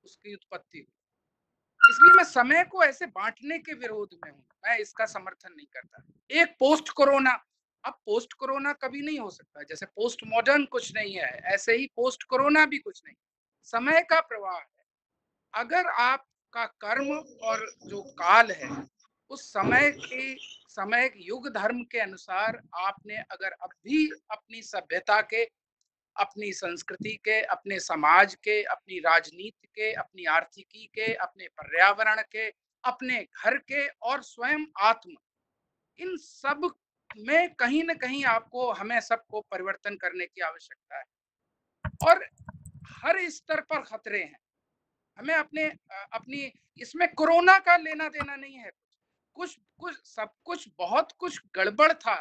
उसकी उत्पत्ति हुई। इसलिए मैं समय को ऐसे बाँटने के विरोध में हूँ, मैं इसका समर्थन नहीं करता। एक पोस्ट कोरोना, अब पोस्ट कोरोना कभी नहीं हो सकता, जैसे पोस्ट मॉडर्न कुछ नहीं है, ऐसे ही पोस्ट कोरोना भी कुछ नहीं। समय का प्रवाह है। अगर आपका कर्म और जो काल है, उस समय युग धर्म के अनुसार आपने अगर अब भी अपनी सभ्यता के, अपनी संस्कृति के, अपने समाज के, अपनी राजनीति के, अपनी आर्थिकी के, अपने पर्यावरण के, अपने घर के और स्वयं आत्म, इन सब में कहीं न कहीं आपको हमें सबको परिवर्तन करने की आवश्यकता है। और हर स्तर पर खतरे हैं। हमें अपनी इसमें कोरोना का लेना-देना नहीं है। कुछ कुछ सब कुछ बहुत कुछ गड़बड़ था।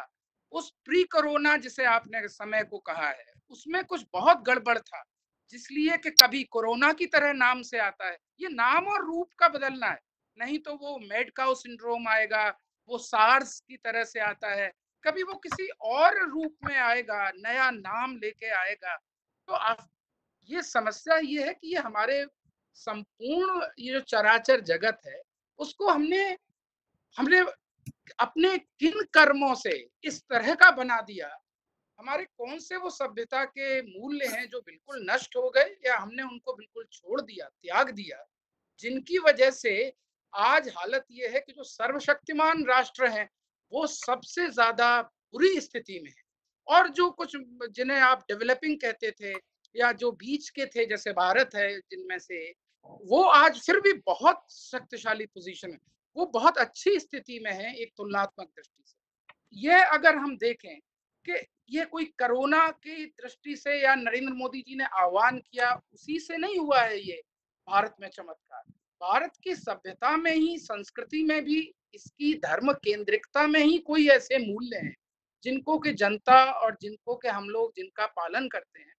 उस प्री कोरोना जिसे आपने समय को कहा है, उसमें कुछ बहुत गड़बड़ था। जिसलिए कि कभी कोरोना की तरह नाम से आता है। ये नाम और रूप का बदलना है। नहीं तो वो मैड काउ सिंड्रोम आएगा, वो सार्स की तरह से आता है। कभी वो किसी और रूप में आएगा, नया नाम लेके आएगा। तो आप ये समस्या ये है कि ये हमारे संपूर्ण ये जो चराचर जगत है, उसको हमने हमने अपने किन कर्मों से इस तरह का बना दिया, हमारे कौन से वो सभ्यता के मूल्य हैं जो बिल्कुल नष्ट हो गए या हमने उनको बिल्कुल छोड़ दिया, त्याग दिया, जिनकी वजह से आज हालत ये है कि जो सर्वशक्तिमान राष्ट्र हैं, वो सबसे ज़्यादा बुरी स्थिति में हैं। और जो कुछ जिन्हें आप डेवलपिंग कहते थे या जो बीच के थे जैसे भारत है जिनमें से, वो आज फिर भी बहुत शक्तिशाली पोज़ीशन में, वो बहुत अच्छी स्थिति में है एक तुलनात्मक दृष्टि से। ये अगर हम देखें कि ये कोई कोरोना की दृष्टि से या नरेंद्र मोदी जी ने आह्वान किया, उसी से नहीं हुआ है ये भारत में चमत्कार। भारत की सभ्यता में ही, संस्कृति में भी, इसकी धर्म केंद्रिकता में ही कोई ऐसे मूल्य हैं, जिनको कि जनता और जिनको कि हम लोग जिनका पालन करते हैं,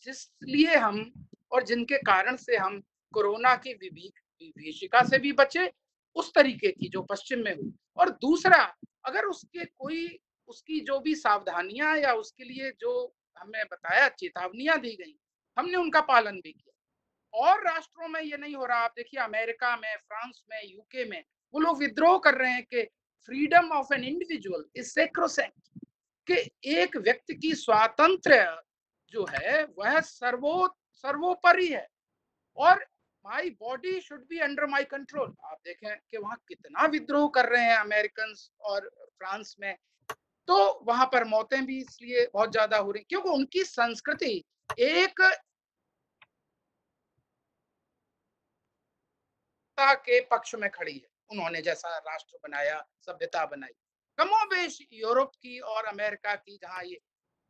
जिसलिए हम और जिनके कारण से हम कोरोना की विभीषिका से भी बचे, उस तरीके की जो पश्चिम में हुई। और दूसरा, अगर उसके कोई उसकी जो भी सावधानियां या उसके लिए जो हमें बताया चेतावनियां दी गई, हमने उनका पालन भी किया। और राष्ट्रों में ये नहीं हो रहा, आप देखिए अमेरिका में, फ्रांस में, यूके में वो लोग विद्रोह कर रहे हैं कि freedom of an individual is sacrosanct, कि एक व्यक्ति की स्वातंत्र्य जो है वह सर्वोपरि है। और my body should be under my control. आप देखें कि वहां कितना विद्रोह कर रहे हैं अमेरिकन और फ्रांस में। तो वहां पर मौतें भी इसलिए बहुत ज्यादा हो रही क्योंकि उनकी संस्कृति एक के पक्ष में खड़ी है। उन्होंने जैसा राष्ट्र बनाया, सभ्यता बनाई, कमोबेश यूरोप की और अमेरिका की, जहां ये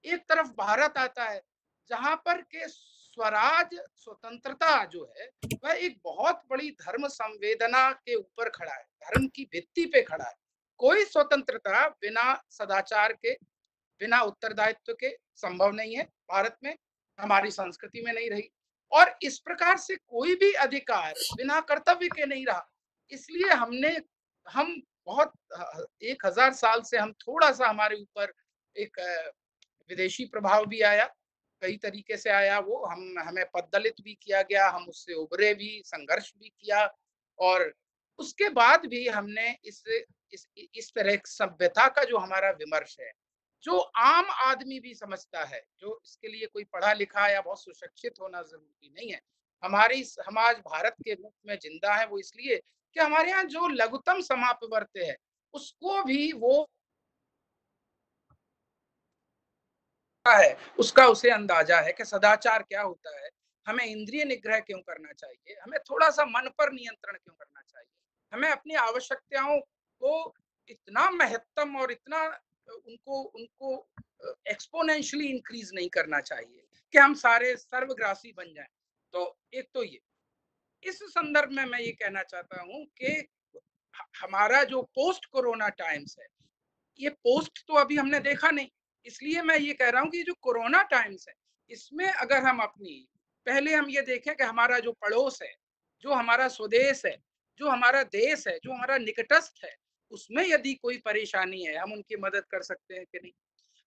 एक तरफ भारत आता है जहां पर के स्वराज स्वतंत्रता जो है वह एक बहुत बड़ी धर्म संवेदना के ऊपर खड़ा है, धर्म की भित्ति पे खड़ा है। कोई स्वतंत्रता बिना सदाचार के, बिना उत्तरदायित्व के संभव नहीं है भारत में, हमारी संस्कृति में नहीं रही। और इस प्रकार से कोई भी अधिकार बिना कर्तव्य के नहीं रहा। इसलिए हम बहुत 1000 साल से हम थोड़ा सा हमारे ऊपर एक विदेशी प्रभाव भी आया, कई तरीके से आया। वो हमें पददलित भी किया गया, हम उससे उभरे भी, संघर्ष भी किया। और उसके बाद भी हमने इस तरह सभ्यता का जो हमारा विमर्श है, जो आम आदमी भी समझता है, जो इसके लिए कोई पढ़ा लिखा या बहुत सुशिक्षित होना जरूरी नहीं है, हमारी समाज भारत के रूप में जिंदा है वो इसलिए कि हमारे यहाँ जो लघुतम समापवर्त्य है उसको भी वो है, उसका उसे अंदाजा है कि सदाचार क्या होता है, हमें इंद्रिय निग्रह क्यों करना चाहिए, हमें थोड़ा सा मन पर नियंत्रण क्यों करना चाहिए, हमें अपनी आवश्यकताओं को इतना महत्तम और इतना उनको उनको एक्सपोनेंशियली इंक्रीज नहीं करना चाहिए कि हम सारे सर्वग्रासी बन जाएं। तो एक तो ये, इस संदर्भ में मैं ये कहना चाहता हूं कि हमारा जो पोस्ट कोरोना टाइम्स है, ये पोस्ट तो अभी हमने देखा नहीं, इसलिए मैं ये कह रहा हूँ कि जो कोरोना टाइम्स है, इसमें अगर हम अपनी पहले हम ये देखें कि हमारा जो पड़ोस है, जो हमारा स्वदेश है, जो हमारा देश है, जो हमारा निकटस्थ है, उसमें यदि कोई परेशानी है, हम उनकी मदद कर सकते हैं कि नहीं।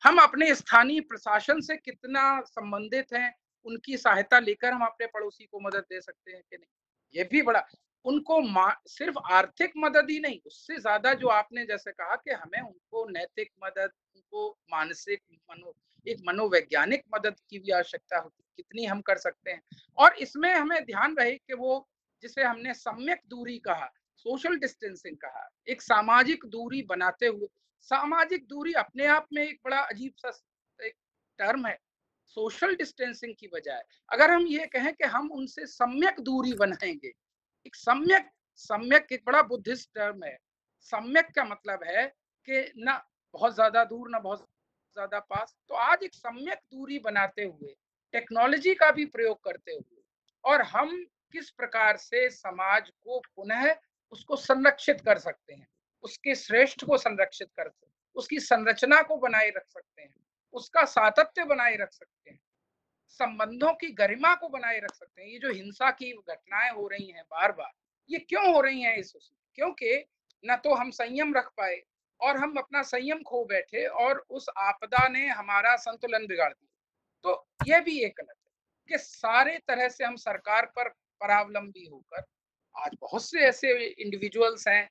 हम अपने स्थानीय प्रशासन से कितना संबंधित हैं, उनकी सहायता लेकर हम अपने पड़ोसी को मदद दे सकते हैं कि नहीं। ये भी बड़ा उनको सिर्फ आर्थिक मदद ही नहीं, उससे ज़्यादा जो आपने जैसे कहा कि हमें उनको नैतिक मदद, उनको मानसिक एक मनोवैज्ञानिक मदद की भी आवश्यकता होती है, कितनी हम कर सकते हैं। और इसमें हमें ध्यान रहे कि वो जिसे हमने सम्यक दूरी कहा, सोशल डिस्टेंसिंग कहा, एक सामाजिक दूरी बनाते हुए, सामाजिक दूरी अपने आप में एक बड़ा अजीब-सा एक टर्म है। सोशल डिस्टेंसिंग की बजाय अगर हम ये कहें कि हम उनसे सम्यक दूरी बनाएंगे, एक सम्यक सम्यक एक बड़ा बुद्धिस्ट टर्म है। सम्यक का मतलब है कि ना बहुत ज्यादा दूर ना बहुत ज्यादा पास। तो आज एक सम्यक दूरी बनाते हुए, टेक्नोलॉजी का भी प्रयोग करते हुए, और हम किस प्रकार से समाज को पुनः उसको संरक्षित कर सकते हैं, उसके श्रेष्ठ को संरक्षित कर सकते हैं, उसकी संरचना को बनाए रख सकते हैं, उसका सातत्य बनाए रख सकते हैं, संबंधों की गरिमा को बनाए रख सकते हैं। ये जो हिंसा की घटनाएं हो रही हैं बार बार, ये क्यों हो रही हैं? इस क्योंकि न तो हम संयम रख पाए, और हम अपना संयम खो बैठे, और उस आपदा ने हमारा संतुलन बिगाड़ दिया। तो ये भी एक गलत है कि सारे तरह से हम सरकार पर परावलंबी होकर, आज बहुत से ऐसे इंडिविजुअल्स हैं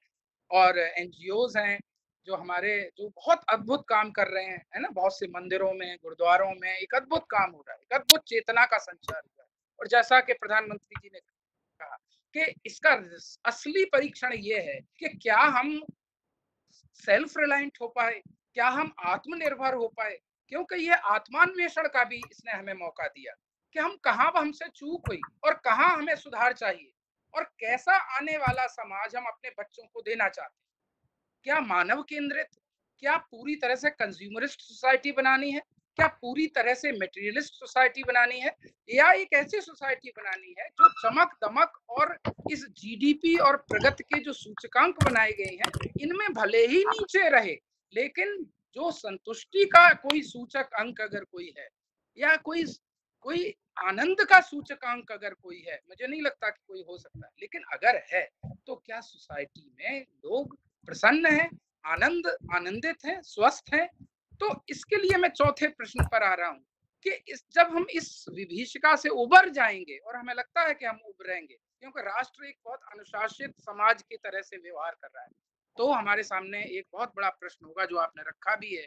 और एनजीओज हैं जो हमारे जो बहुत अद्भुत काम कर रहे हैं, है ना? बहुत से मंदिरों में, गुरुद्वारों में एक अद्भुत काम हो रहा है, एक अद्भुत चेतना का संचार हो रहा है। और जैसा कि प्रधानमंत्री जी ने कहा कि इसका असली परीक्षण ये है कि क्या हम सेल्फ रिलायंट हो पाए, क्या हम आत्मनिर्भर हो पाए। क्योंकि ये आत्मान्वेषण का भी इसने हमें मौका दिया कि हम कहाँ हमसे चूक हुई और कहाँ हमें सुधार चाहिए, और कैसा आने वाला समाज हम अपने बच्चों को देना चाहते हैं। क्या मानव केंद्रित, क्या पूरी तरह से कंज्यूमरिस्ट सोसाइटी बनानी है, क्या पूरी तरह से मटेरियलिस्ट सोसाइटी बनानी है, या एक ऐसी सोसाइटी बनानी है जो चमक दमक और इस जीडीपी और प्रगति के जो सूचकांक बनाए गए हैं इनमें भले ही नीचे रहे, लेकिन जो संतुष्टि का कोई सूचक अंक अगर कोई है, या कोई कोई आनंद का सूचकांक अगर कोई है, मुझे नहीं लगता कि कोई हो सकता है, लेकिन अगर है तो क्या सोसाइटी में लोग प्रसन्न है, आनंदित है, स्वस्थ है? तो इसके लिए मैं चौथे प्रश्न पर आ रहा हूं कि जब हम इस विभीषिका से उबर जाएंगे, और हमें लगता है कि हम उबरेंगे क्योंकि राष्ट्र एक बहुत अनुशासित समाज की तरह से व्यवहार कर रहा है, तो हमारे सामने एक बहुत बड़ा प्रश्न होगा जो आपने रखा भी है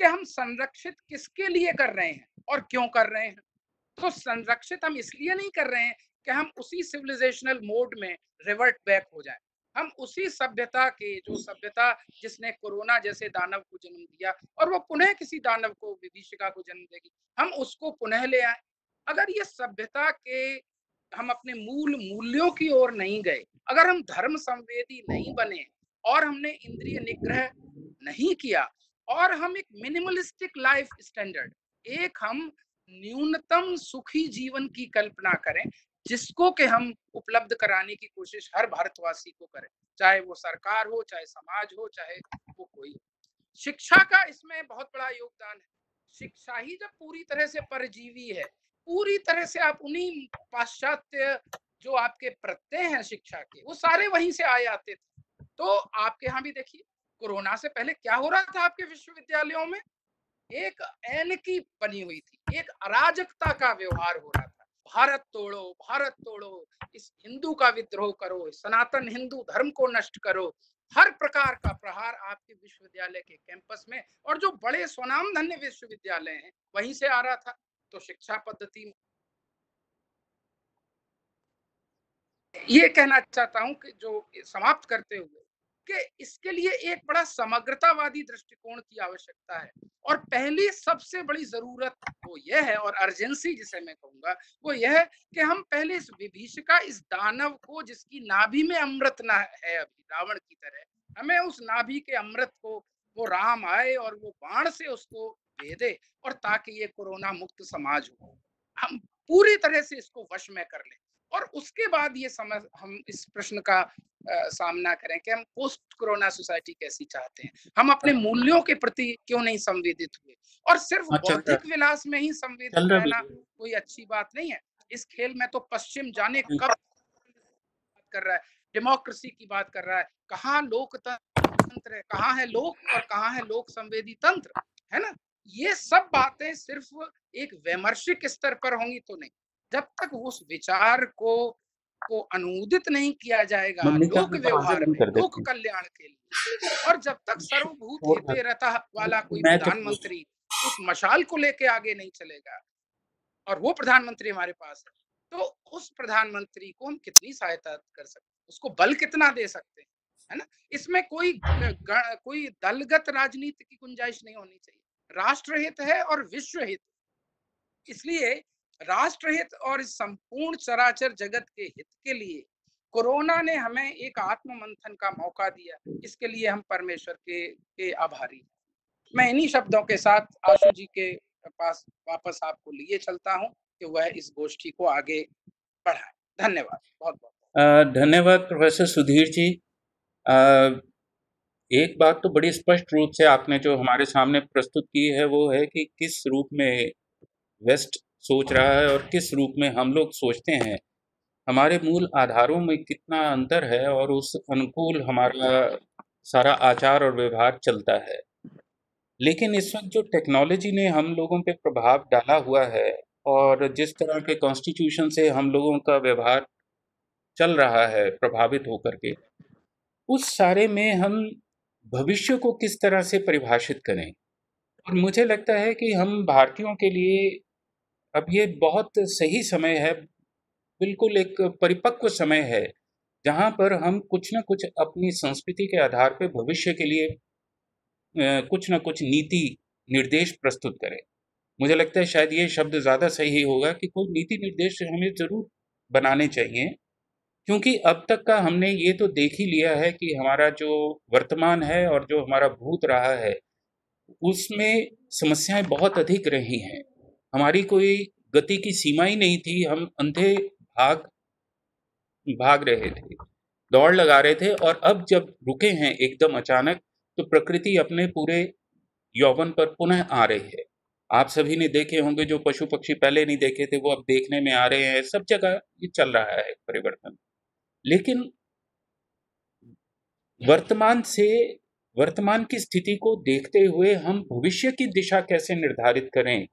कि हम संरक्षित किसके लिए कर रहे हैं और क्यों कर रहे हैं। तो संरक्षित हम इसलिए नहीं कर रहे हैं कि हम उसी सिविलाइजेशनल मोड में रिवर्ट बैक हो जाएं, हम उसी सभ्यता के जो सभ्यता जिसने कोरोना जैसे दानव को जन्म दिया और वो पुनः किसी दानव को, विभीषिका को जन्म देगी, हम उसको पुनः ले आए। अगर ये सभ्यता के हम अपने मूल मूल्यों की ओर नहीं गए, अगर हम धर्म संवेदी नहीं बने, और हमने इंद्रिय निग्रह नहीं किया, और हम एक मिनिमलिस्टिक लाइफ स्टैंडर्ड, एक हम न्यूनतम सुखी जीवन की कल्पना करें जिसको कि हम उपलब्ध कराने की कोशिश हर भारतवासी को करें, चाहे वो सरकार हो, चाहे समाज हो, चाहे वो कोई। शिक्षा का इसमें बहुत बड़ा योगदान है। शिक्षा ही जब पूरी तरह से परजीवी है, पूरी तरह से आप उन्हीं पाश्चात्य जो आपके प्रत्यय हैं शिक्षा के, वो सारे वहीं से आए आते थे। तो आपके यहाँ भी देखिए, कोरोना से पहले क्या हो रहा था आपके विश्वविद्यालयों में? एक एनकी बनी हुई थी, एक अराजकता का व्यवहार हो रहा था। भारत तोड़ो, भारत तोड़ो, इस हिंदू का विद्रोह करो, सनातन हिंदू धर्म को नष्ट करो, हर प्रकार का प्रहार आपके विश्वविद्यालय के कैंपस में, और जो बड़े स्वनाम धन्य विश्वविद्यालय हैं वहीं से आ रहा था। तो शिक्षा पद्धति, ये कहना चाहता हूं कि जो समाप्त करते हुए कि इसके लिए एक बड़ा समग्रतावादी दृष्टिकोण की आवश्यकता है, और पहली सबसे बड़ी जरूरत वो यह है, और अर्जेंसी जिसे मैं कहूंगा वो यह है कि हम पहले इस विभीषिका, इस दानव को जिसकी नाभि में अमृत ना है अभी रावण की तरह, हमें उस नाभि के अमृत को, वो राम आए और वो बाण से उसको भेदे, और ताकि ये कोरोना मुक्त समाज हो, हम पूरी तरह से इसको वश में कर लें, और उसके बाद ये समझ हम इस प्रश्न का सामना करें कि हम पोस्ट कोरोना सोसाइटी कैसी चाहते हैं, हम अपने मूल्यों के प्रति क्यों नहीं संवेदित हुए, और सिर्फ हाँ, चल रहा बौद्धिक है। विलास में ही संवेदित चल रहा है रहना वीडियो। कोई अच्छी बात नहीं है। इस खेल में तो पश्चिम जाने हम्म। कब कर रहा है, डेमोक्रेसी की बात कर रहा है, कहाँ लोकतंत्र है, कहाँ है लोक और कहाँ है लोक संवेदी तंत्र, है ना? ये सब बातें सिर्फ एक वैमर्शिक स्तर पर होंगी तो नहीं, जब तक उस विचार को को अनुमोदित नहीं किया जाएगा मम्मी का लोक हम दरवाजा व्यवहार बंद में, कर देते लोक हैं। कल्याण के लिए, और जब तक सर्वभूत छोड़ हिते दो। रतः वाला कोई मैं तो प्रधानमंत्री उस मशाल को लेके आगे नहीं चलेगा, और वो प्रधानमंत्री हमारे पास है, तो उस प्रधानमंत्री को हम कितनी सहायता कर सकते हैं, उसको बल कितना दे सकते हैं, है ना? इसमें कोई दलगत राजनीति की गुंजाइश नहीं होनी चाहिए। राष्ट्रहित है और विश्व हित, इसलिए राष्ट्रहित और इस संपूर्ण चराचर जगत के हित के लिए कोरोना ने हमें एक आत्म मंथन का मौका दिया। इसके लिए हम परमेश्वर के आभारी हैं। मैं इन्हीं शब्दों के साथ आशु जी के पास वापस आपको लिए चलता हूं कि वह इस गोष्ठी को आगे बढ़ाए। धन्यवाद, बहुत बहुत। धन्यवाद प्रोफेसर सुधीर जी। अ, एक बात तो बड़ी स्पष्ट रूप से आपने जो हमारे सामने प्रस्तुत की है वो है कि किस रूप में वेस्ट सोच रहा है और किस रूप में हम लोग सोचते हैं। हमारे मूल आधारों में कितना अंतर है और उस अनुकूल हमारा सारा आचार और व्यवहार चलता है। लेकिन इस वक्त जो टेक्नोलॉजी ने हम लोगों पे प्रभाव डाला हुआ है और जिस तरह के कॉन्स्टिट्यूशन से हम लोगों का व्यवहार चल रहा है प्रभावित होकर के, उस सारे में हम भविष्य को किस तरह से परिभाषित करें। और मुझे लगता है कि हम भारतीयों के लिए अब ये बहुत सही समय है, बिल्कुल एक परिपक्व समय है, जहाँ पर हम कुछ न कुछ अपनी संस्कृति के आधार पे भविष्य के लिए कुछ न कुछ नीति निर्देश प्रस्तुत करें। मुझे लगता है शायद ये शब्द ज़्यादा सही होगा कि कोई नीति निर्देश हमें ज़रूर बनाने चाहिए, क्योंकि अब तक का हमने ये तो देख ही लिया है कि हमारा जो वर्तमान है और जो हमारा भूत रहा है, उसमें समस्याएं बहुत अधिक रही हैं। हमारी कोई गति की सीमा ही नहीं थी, हम अंधे भाग भाग रहे थे, दौड़ लगा रहे थे, और अब जब रुके हैं एकदम अचानक, तो प्रकृति अपने पूरे यौवन पर पुनः आ रही है। आप सभी ने देखे होंगे जो पशु पक्षी पहले नहीं देखे थे वो अब देखने में आ रहे हैं, सब जगह ये चल रहा है परिवर्तन। लेकिन वर्तमान से वर्तमान की स्थिति को देखते हुए हम भविष्य की दिशा कैसे निर्धारित करें,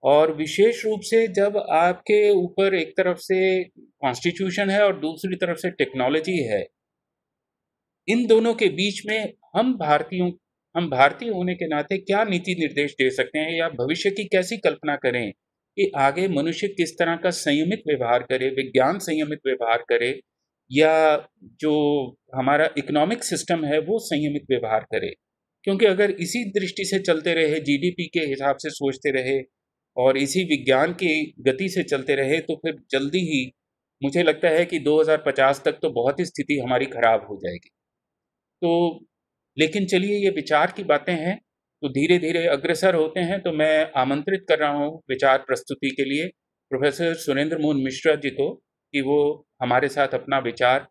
और विशेष रूप से जब आपके ऊपर एक तरफ से कॉन्स्टिट्यूशन है और दूसरी तरफ से टेक्नोलॉजी है, इन दोनों के बीच में हम भारतीय होने के नाते क्या नीति निर्देश दे सकते हैं, या भविष्य की कैसी कल्पना करें कि आगे मनुष्य किस तरह का संयमित व्यवहार करे, विज्ञान संयमित व्यवहार करे, या जो हमारा इकोनॉमिक सिस्टम है वो संयमित व्यवहार करे। क्योंकि अगर इसी दृष्टि से चलते रहे, जीडीपी के हिसाब से सोचते रहे और इसी विज्ञान की गति से चलते रहे, तो फिर जल्दी ही मुझे लगता है कि 2050 तक तो बहुत ही स्थिति हमारी खराब हो जाएगी। तो लेकिन चलिए, ये विचार की बातें हैं, तो धीरे धीरे अग्रसर होते हैं। तो मैं आमंत्रित कर रहा हूँ विचार प्रस्तुति के लिए प्रोफेसर सुरेंद्र मोहन मिश्रा जी को, कि वो हमारे साथ अपना विचार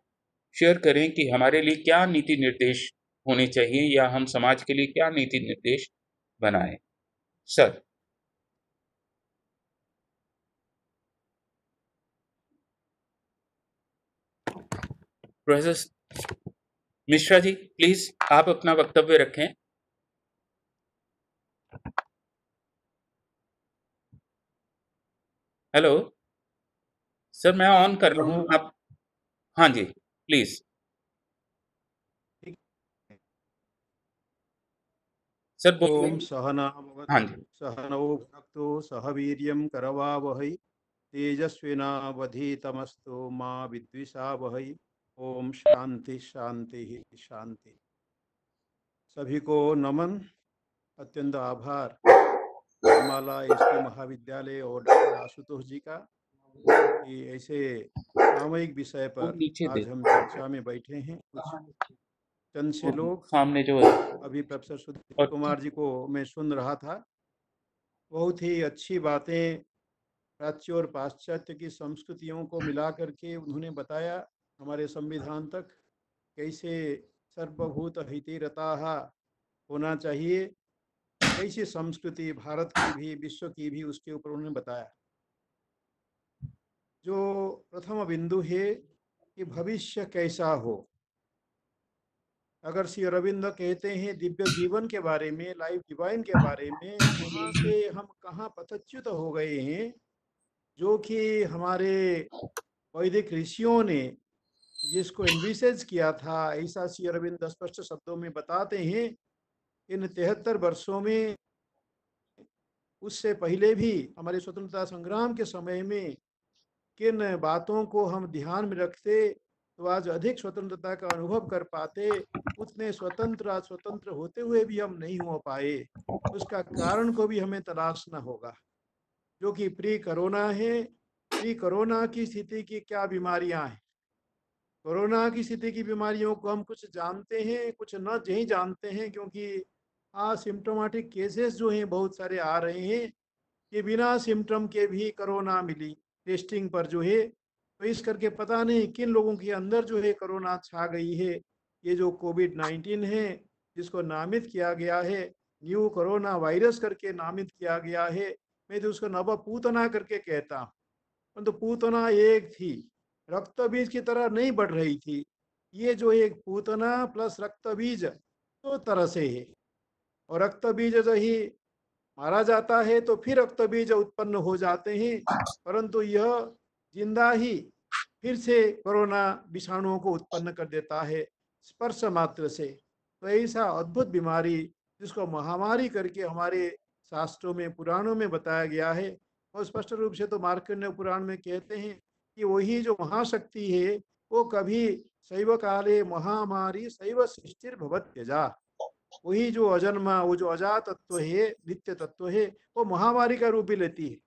शेयर करें कि हमारे लिए क्या नीति निर्देश होने चाहिए, या हम समाज के लिए क्या नीति निर्देश बनाएं। Sir. Professor Mishra ji, please आप अपना वक्तव्य रखें। हेलो सर, मैं ऑन कर रहा हूँ, आप। हाँ जी, प्लीज। सर ओम बोलिए। सहना हाँ भवतु जी। सहनौ भुनक्तु सह वीर्यं करवावहै तेजस्विनावधीतमस्तु मा विद्विषावहै। ओम शांति शांति शांति। सभी को नमन, अत्यंत आभार हिमालय एसटी महाविद्यालय और डॉक्टर आशुतोष जी का कि ऐसे सामयिक विषय वो पर नीचे दे आज हम चर्चा में बैठे हैं। कुछ चंद से वो लोग, सामने जो है। अभी प्रोफेसर सुधीर और कुमार जी को मैं सुन रहा था, बहुत ही अच्छी बातें प्राच्य और पाश्चात्य की संस्कृतियों को मिला करके उन्होंने बताया हमारे संविधान तक कैसे सर्वभूत हिते रताः होना चाहिए, कैसी संस्कृति भारत की भी विश्व की भी, उसके ऊपर उन्होंने बताया। जो प्रथम बिंदु है कि भविष्य कैसा हो, अगर श्री अरविंद कहते हैं दिव्य जीवन के बारे में, लाइफ डिवाइन के बारे में, वहाँ से हम कहाँ पथच्युत हो गए हैं, जो कि हमारे वैदिक ऋषियों ने जिसको एनविसेज किया था, ऐसा श्री अरविंद स्पष्ट शब्दों में बताते हैं। इन 73 वर्षों में, उससे पहले भी हमारे स्वतंत्रता संग्राम के समय में किन बातों को हम ध्यान में रखते तो आज अधिक स्वतंत्रता का अनुभव कर पाते। उतने स्वतंत्र होते हुए भी हम नहीं हो पाए। उसका कारण को भी हमें तलाशना होगा, जो कि प्री कोरोना है। प्री कोरोना की स्थिति की क्या बीमारियां हैं, कोरोना की स्थिति की बीमारियों को हम कुछ जानते हैं, कुछ न नहीं जानते हैं, क्योंकि सिम्टोमेटिक केसेस जो हैं बहुत सारे आ रहे हैं कि बिना सिम्टम के भी कोरोना मिली टेस्टिंग पर जो है। तो इस करके पता नहीं किन लोगों के अंदर जो है कोरोना छा गई है। ये जो कोविड-19 है, जिसको नामित किया गया है, न्यू कोरोना वायरस करके नामित किया गया है। मैं तो उसको नव पूतना करके कहता हूँ, परंतु पूतना एक थी, रक्त बीज की तरह नहीं बढ़ रही थी। ये जो एक पूतना प्लस रक्त बीज दो तरह से है, और रक्त बीज जो ही मारा जाता है तो फिर रक्त बीज उत्पन्न हो जाते हैं, परंतु यह जिंदा ही फिर से कोरोना विषाणुओं को उत्पन्न कर देता है स्पर्श मात्र से। तो ऐसा अद्भुत बीमारी जिसको महामारी करके हमारे शास्त्रों में पुराणों में बताया गया है, और स्पष्ट रूप से तो मार्कंडेय पुराण में कहते हैं कि वही जो महाशक्ति है वो कभी शैव काले महामारी शैव सृष्टिर भवत्यजा, वही जो अजन्मा, वो जो अजा तत्व है, नित्य तत्व है, वो महामारी का रूप भी लेती है।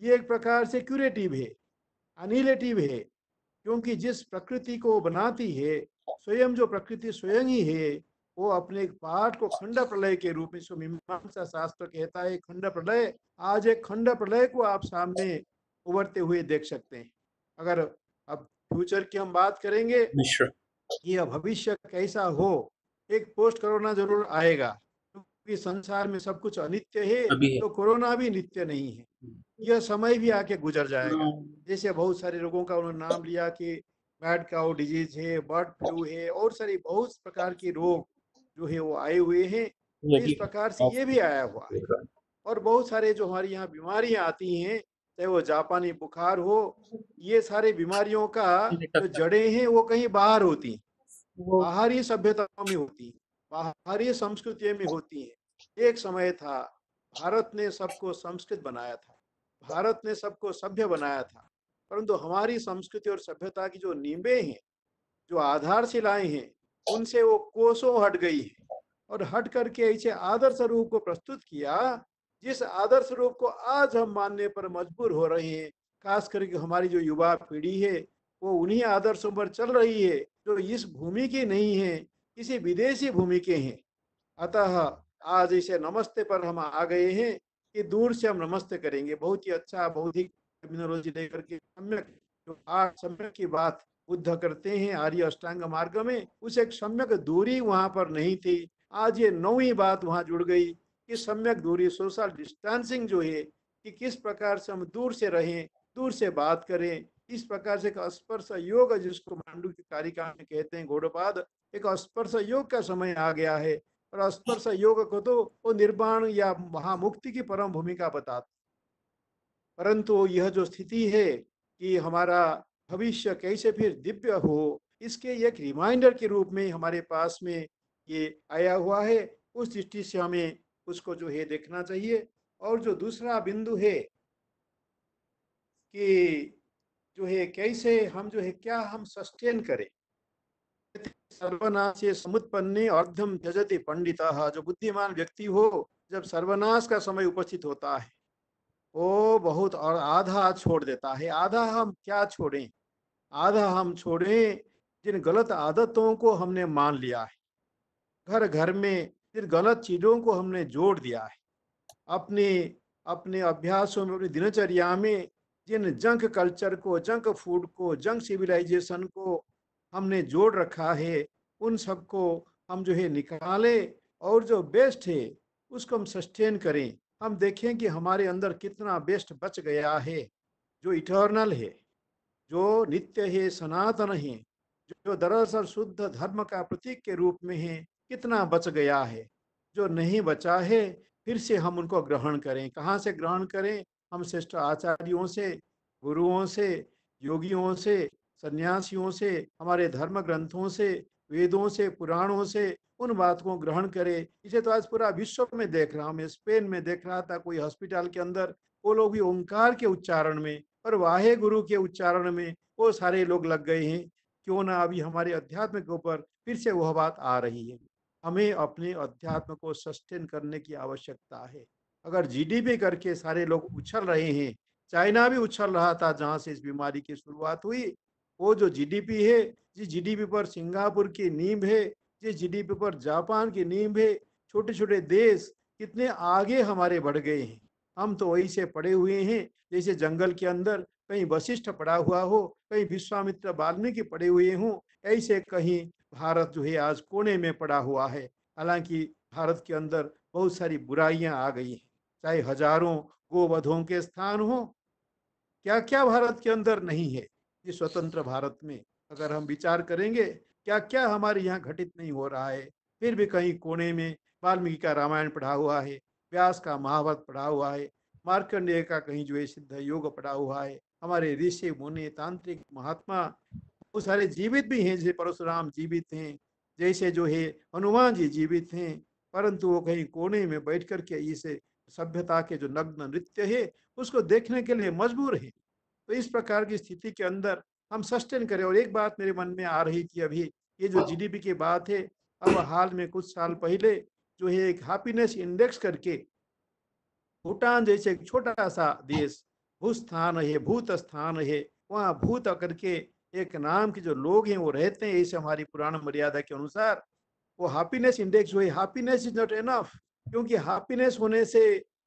ये एक प्रकार से क्यूरेटिव है, अनिलेटिव है, क्योंकि जिस प्रकृति को बनाती है, स्वयं जो प्रकृति स्वयं ही है, वो अपने एक पाठ को खंड प्रलय के रूप में, इसको मीमांसा शास्त्र कहता है खंड प्रलय। आज एक खंड प्रलय को आप सामने उभरते हुए देख सकते हैं। अगर अब फ्यूचर की हम बात करेंगे मिश्र कि यह भविष्य कैसा हो, एक पोस्ट कोरोना जरूर आएगा, क्योंकि संसार में सब कुछ अनित्य है अभी है। तो कोरोना भी नित्य नहीं है। यह समय भी आके गुजर जाएगा। जैसे बहुत सारे रोगों का उन्होंने नाम लिया कि मैड काउ डिजीज है, बर्ड फ्लू है, और सारी बहुत प्रकार के रोग जो है वो आए हुए हैं। तो इस यही प्रकार से ऑफ ये भी आया हुआ है। और बहुत सारे जो हमारे यहाँ बीमारियां आती हैं, चाहे वो जापानी बुखार हो, ये सारे बीमारियों का जो जड़ें हैं वो कहीं बाहर होती हैं, वो बाहरी सभ्यताओं में होती हैं, बाहरी संस्कृतियों में होती हैं। एक समय था, भारत ने सबको संस्कृत बनाया था, भारत ने सबको सभ्य बनाया था, परंतु हमारी संस्कृति और सभ्यता की जो नींबें हैं, जो आधारशिलाएं हैं, उनसे वो कोसों हट गई है, और हट करके ऐसे आदर्श रूप को प्रस्तुत किया, जिस आदर्श रूप को आज हम मानने पर मजबूर हो रहे हैं। खास करके हमारी जो युवा पीढ़ी है, वो उन्हीं आदर्शों पर चल रही है जो इस भूमि की नहीं है, किसी विदेशी भूमि के हैं। अतः आज इसे नमस्ते पर हम आ गए हैं कि दूर से हम नमस्ते करेंगे। बहुत ही अच्छा बौद्धिक टर्मिनोलॉजी लेकर के सम्यक, जो आज सम्यक की बात बुद्ध करते हैं आर्य अष्टांग मार्ग में, उस एक सम्यक दूरी वहां पर नहीं थी। आज ये नौवीं बात वहां जुड़ गई कि सम्यक दूरी, सोशल डिस्टेंसिंग जो है, कि किस प्रकार से हम दूर से रहें, दूर से बात करें। इस प्रकार से एक स्पर्श योग, जिसको मांडू की कारिका में कहते हैं गौड़पाद, एक स्पर्श योग का समय आ गया है। और स्पर्श योग को तो वो निर्वाण या महामुक्ति की परम भूमिका बताता, परंतु यह जो स्थिति है कि हमारा भविष्य कैसे फिर दिव्य हो, इसके एक रिमाइंडर के रूप में हमारे पास में ये आया हुआ है। उस दृष्टि से हमें उसको जो है देखना चाहिए। और जो दूसरा बिंदु है कि जो है कैसे हम जो है क्या हम सस्टेन करें। सर्वनाशे समुत्पन्ने अर्धम त्यजति पंडिता, जो बुद्धिमान व्यक्ति हो, जब सर्वनाश का समय उपस्थित होता है, वो बहुत और आधा छोड़ देता है। आधा हम क्या छोड़ें, आधा हम छोड़ें जिन गलत आदतों को हमने मान लिया है, घर घर में जिन गलत चीजों को हमने जोड़ दिया है, अपने अपने अभ्यासों में, अपनी दिनचर्या में जिन जंक कल्चर को, जंक फूड को, जंक सिविलाइजेशन को हमने जोड़ रखा है, उन सबको हम जो है निकालें, और जो बेस्ट है उसको हम सस्टेन करें। हम देखें कि हमारे अंदर कितना बेस्ट बच गया है, जो इटर्नल है, जो नित्य है, सनातन है, जो दरअसल शुद्ध धर्म का प्रतीक के रूप में है, कितना बच गया है। जो नहीं बचा है, फिर से हम उनको ग्रहण करें। कहाँ से ग्रहण करें? हम श्रेष्ठ आचार्यों से, गुरुओं से, योगियों से, सन्यासियों से, हमारे धर्म ग्रंथों से, वेदों से, पुराणों से उन बात को ग्रहण करे। इसे तो आज पूरा विश्व में देख रहा हूँ। मैं स्पेन में देख रहा था, कोई हॉस्पिटल के अंदर वो लोग भी ओंकार के उच्चारण में और वाहे गुरु के उच्चारण में वो सारे लोग लग गए हैं। क्यों ना अभी हमारे अध्यात्म के ऊपर फिर से वह बात आ रही है। हमें अपने अध्यात्म को सस्टेन करने की आवश्यकता है। अगर जीडीपी करके सारे लोग उछल रहे हैं, चाइना भी उछल रहा था जहां से इस बीमारी की शुरुआत हुई, वो जो जीडीपी है, जिस जीडीपी पर सिंगापुर की नींव है, जिस जीडीपी पर जापान की नींव है, छोटे छोटे देश कितने आगे हमारे बढ़ गए हैं। हम तो वही से पड़े हुए हैं जैसे जंगल के अंदर कहीं वशिष्ठ पड़ा हुआ हो, कहीं विश्वामित्र वाल्मीकि पड़े हुए हों, ऐसे कहीं भारत जो है आज कोने में पड़ा हुआ है। हालांकि भारत के अंदर बहुत सारी बुराइयां आ गई हैं, चाहे हजारों गोवधों के स्थान हो, क्या क्या भारत के अंदर नहीं है। इस स्वतंत्र भारत में अगर हम विचार करेंगे क्या क्या हमारे यहाँ घटित नहीं हो रहा है। फिर भी कहीं कोने में वाल्मीकि का रामायण पढ़ा हुआ है, व्यास का महाभारत पढ़ा हुआ है, मार्कंडेय का कहीं जो है सिद्ध योग पढ़ा हुआ है। हमारे ऋषि मुनि तांत्रिक महात्मा वो सारे जीवित भी हैं, जैसे परशुराम जीवित हैं, जैसे जो है हनुमान जी जीवित हैं, परंतु वो कहीं कोने में बैठ करके इस सभ्यता के जो नग्न नृत्य है उसको देखने के लिए मजबूर है। तो इस प्रकार की स्थिति के अंदर हम सस्टेन करें। और एक बात मेरे मन में आ रही थी अभी, ये जो जीडीपी की बात है, अब हाल में कुछ साल पहले जो है एक हैप्पीनेस इंडेक्स करके भूटान जैसे एक छोटा सा देश, भूस्थान है, भूत स्थान है, वहाँ भूत करके एक नाम के जो लोग हैं वो रहते हैं, इसे हमारी पुराण मर्यादा के अनुसार वो हैप्पीनेस इंडेक्स हुई। हैप्पीनेस इज नॉट एनफ, क्योंकि हैप्पीनेस होने से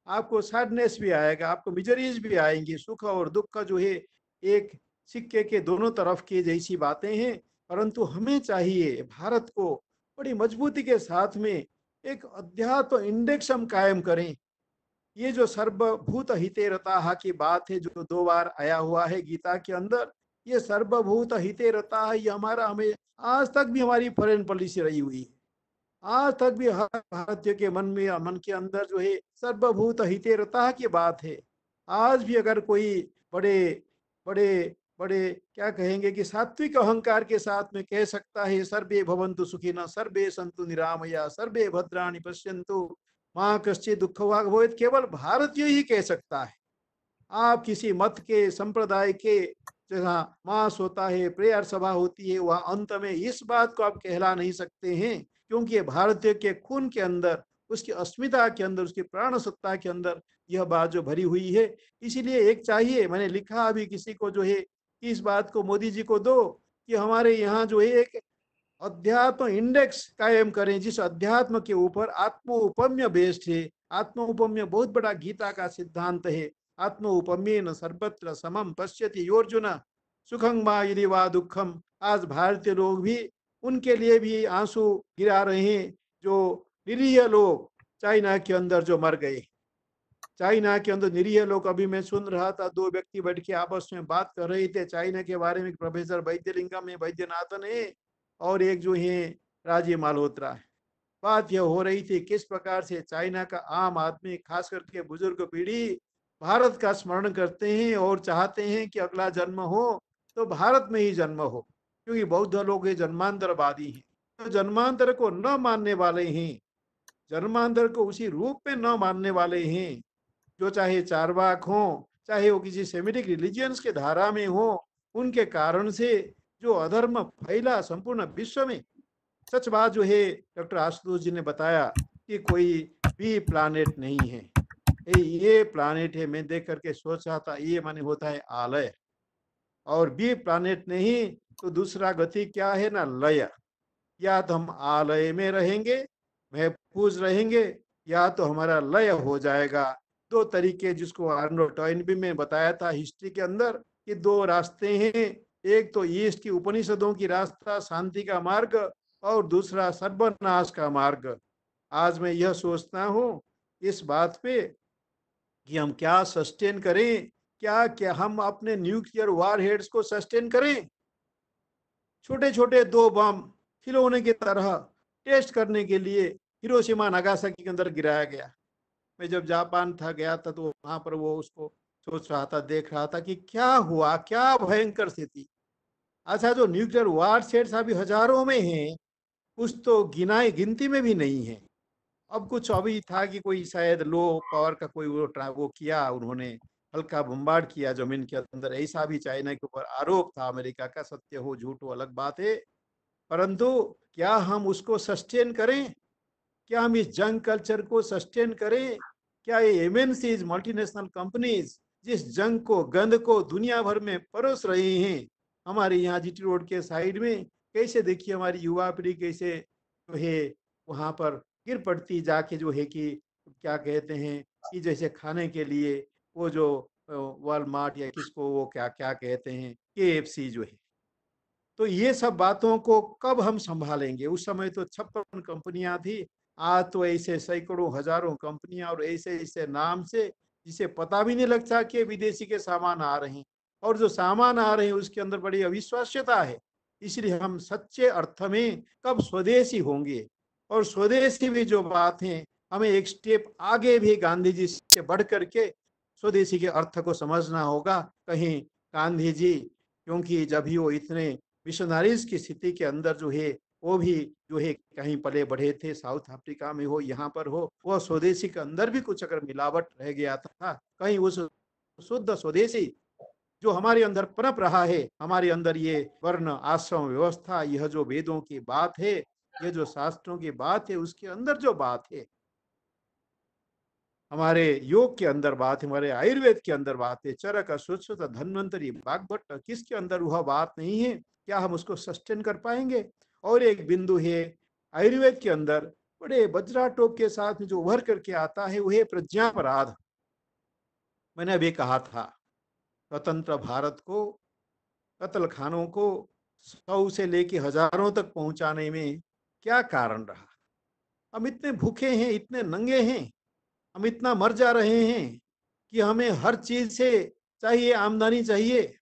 आपको सैडनेस भी आएगा, आपको मिजरीज भी आएंगी। सुख और दुख का जो है एक सिक्के के दोनों तरफ की जैसी बातें हैं। परंतु हमें चाहिए भारत को बड़ी मजबूती के साथ में एक अध्यात्म इंडेक्स हम कायम करें। ये जो सर्वभूत हिते रताः की बात है जो 2 बार आया हुआ है गीता के अंदर, ये सर्वभूत हिते रताः ये हमारा हमें आज तक भी हमारी फॉरेन पॉलिसी रही हुई है। आज तक भी हर भारतीय के मन में मन के अंदर जो है सर्वभूत हिते रताः की बात है। आज भी अगर कोई बड़े बड़े बड़े क्या कहेंगे कि सात्विक अहंकार के साथ में कह सकता है सर्वे भवन्तु सुखिनः सर्वे सन्तु निरामया सर्वे भद्राणि पश्यन्तु माँ कश्चित् दुःख भाग् भवेत्, केवल भारतीय ही कह सकता है। आप किसी मत के संप्रदाय के जहाँ मास होता है, प्रेयर सभा होती है, वहाँ अंत में इस बात को आप कहला नहीं सकते हैं, क्योंकि ये भारतीय के खून के अंदर, उसकी अस्मिता के अंदर, उसकी प्राण सत्ता के अंदर यह बात जो भरी हुई है। इसीलिए एक चाहिए, मैंने लिखा अभी किसी को जो है कि इस बात को मोदी जी को दो कि हमारे यहाँ जो है एक अध्यात्म इंडेक्स कायम करें, जिस अध्यात्म के ऊपर आत्मोपम्य बेस्ड है। आत्मोपम्य बहुत बड़ा गीता का सिद्धांत है। आत्मोपम्येन सर्वत्र समम पश्यति योर्जुन सुखं वा यदि वा दुखम। आज भारतीय लोग भी उनके लिए भी आंसू गिरा रहे हैं, जो निरीह लोग चाइना के अंदर जो मर गए। चाइना के अंदर निरीह लोग, अभी मैं सुन रहा था 2 व्यक्ति बैठ के आपस में बात कर रहे थे चाइना के बारे में, प्रोफेसर वैद्यलिंगम है, वैद्यनाथन है, और एक जो है राजीव मालहोत्रा है। बात यह हो रही थी किस प्रकार से चाइना का आम आदमी, खास करके बुजुर्ग पीढ़ी, भारत का स्मरण करते हैं और चाहते हैं कि अगला जन्म हो तो भारत में ही जन्म हो, क्योंकि बौद्ध लोग ये जन्मांतरवादी हैं। तो जन्मांतर को न मानने वाले हैं, जन्मांतर को उसी रूप में न मानने वाले हैं, जो चाहे चारवाक हो, चाहे वो किसी सेमिटिक रिलीजियंस के धारा में हो, उनके कारण से जो अधर्म फैला संपूर्ण विश्व में। सच बात जो है, डॉक्टर आशुतोष जी ने बताया कि कोई भी प्लानेट नहीं है, ये प्लानेट है। मैं देख करके सोच रहा था ये माने होता है आलय, और बी प्लानेट नहीं तो दूसरा गति क्या है ना, लय। या तो हम आलय में रहेंगे, महफूज रहेंगे, या तो हमारा लय हो जाएगा। 2 तरीके जिसको आर्नोल्ड टॉयनबी में बताया था हिस्ट्री के अंदर कि 2 रास्ते हैं, एक तो ईस्ट की उपनिषदों की रास्ता शांति का मार्ग, और दूसरा सर्वनाश का मार्ग। आज मैं यह सोचता हूँ इस बात पे कि हम क्या सस्टेन करें, क्या क्या हम अपने न्यूक्लियर वार हेड्स को सस्टेन करें। छोटे छोटे 2 बम खिलौने की तरह टेस्ट करने के लिए हिरोशिमा नागासाकी के अंदर गिराया गया। मैं जब जापान था गया था तो वहां पर वो उसको सोच रहा था, देख रहा था कि क्या हुआ, क्या भयंकर स्थिति। अच्छा, जो न्यूक्लियर वार सेट्स अभी हजारों में हैं, कुछ तो गिनाए गिनती में भी नहीं है। अब कुछ अभी था कि कोई शायद लो पावर का कोई वो किया, उन्होंने हल्का बम्बार्ड किया जमीन के अंदर, ऐसा भी चाइना के ऊपर आरोप था अमेरिका का। सत्य हो झूठ हो अलग बात है, परंतु क्या हम उसको सस्टेन करें? क्या हम इस जंग कल्चर को सस्टेन करें? क्या ये एमएनसीज, मल्टीनेशनल कंपनीज, जिस जंग को, गंद को दुनिया भर में परोस रहे हैं, हमारे यहाँ जीटी रोड के साइड में कैसे देखिए हमारी युवा पीढ़ी कैसे जो है वहां पर गिर पड़ती जाके, जो है कि क्या कहते हैं कि जैसे खाने के लिए वो जो वॉलमार्ट या किसको वो क्या क्या कहते हैं, केएफसी जो है। तो ये सब बातों को कब हम संभालेंगे? उस समय तो 56 कंपनियां थी, आज तो ऐसे सैकड़ों हजारों कंपनियां और ऐसे ऐसे नाम से जिसे पता भी नहीं लगता कि विदेशी के सामान आ रहे हैं, और जो सामान आ रहे हैं उसके अंदर बड़ी अविश्वास्यता है। इसलिए हम सच्चे अर्थ में कब स्वदेशी होंगे? और स्वदेशी भी जो बात है, हमें एक स्टेप आगे भी गांधी जी से बढ़ करके स्वदेशी के अर्थ को समझना होगा। कहीं गांधी जी, क्योंकि जब ही वो इतने मिशनरीज की स्थिति के अंदर जो है वो भी जो है कहीं पले बढ़े थे, साउथ अफ्रीका में हो यहाँ पर हो, वो स्वदेशी के अंदर भी कुछ अगर मिलावट रह गया था, कहीं उस शुद्ध स्वदेशी जो हमारे अंदर पनप रहा है, हमारे अंदर ये वर्ण आश्रम व्यवस्था, यह जो वेदों की बात है, ये जो शास्त्रों की बात है, उसके अंदर जो बात है, हमारे योग के अंदर बात है, हमारे आयुर्वेद के अंदर बात है, चरक अश्वत्थ धन्वंतरी बागभट्ट, किसके अंदर वह बात नहीं है? क्या हम उसको सस्टेन कर पाएंगे? और एक बिंदु है आयुर्वेद के अंदर, बड़े वज्राटोप के साथ में जो उभर करके आता है, वह प्रज्ञापराध। मैंने अभी कहा था, स्वतंत्र भारत को, कत्ल खानों को 100 से लेके हजारों तक पहुंचाने में क्या कारण रहा? हम इतने भूखे हैं, इतने नंगे हैं, हम इतना मर जा रहे हैं कि हमें हर चीज से चाहिए, आमदनी चाहिए,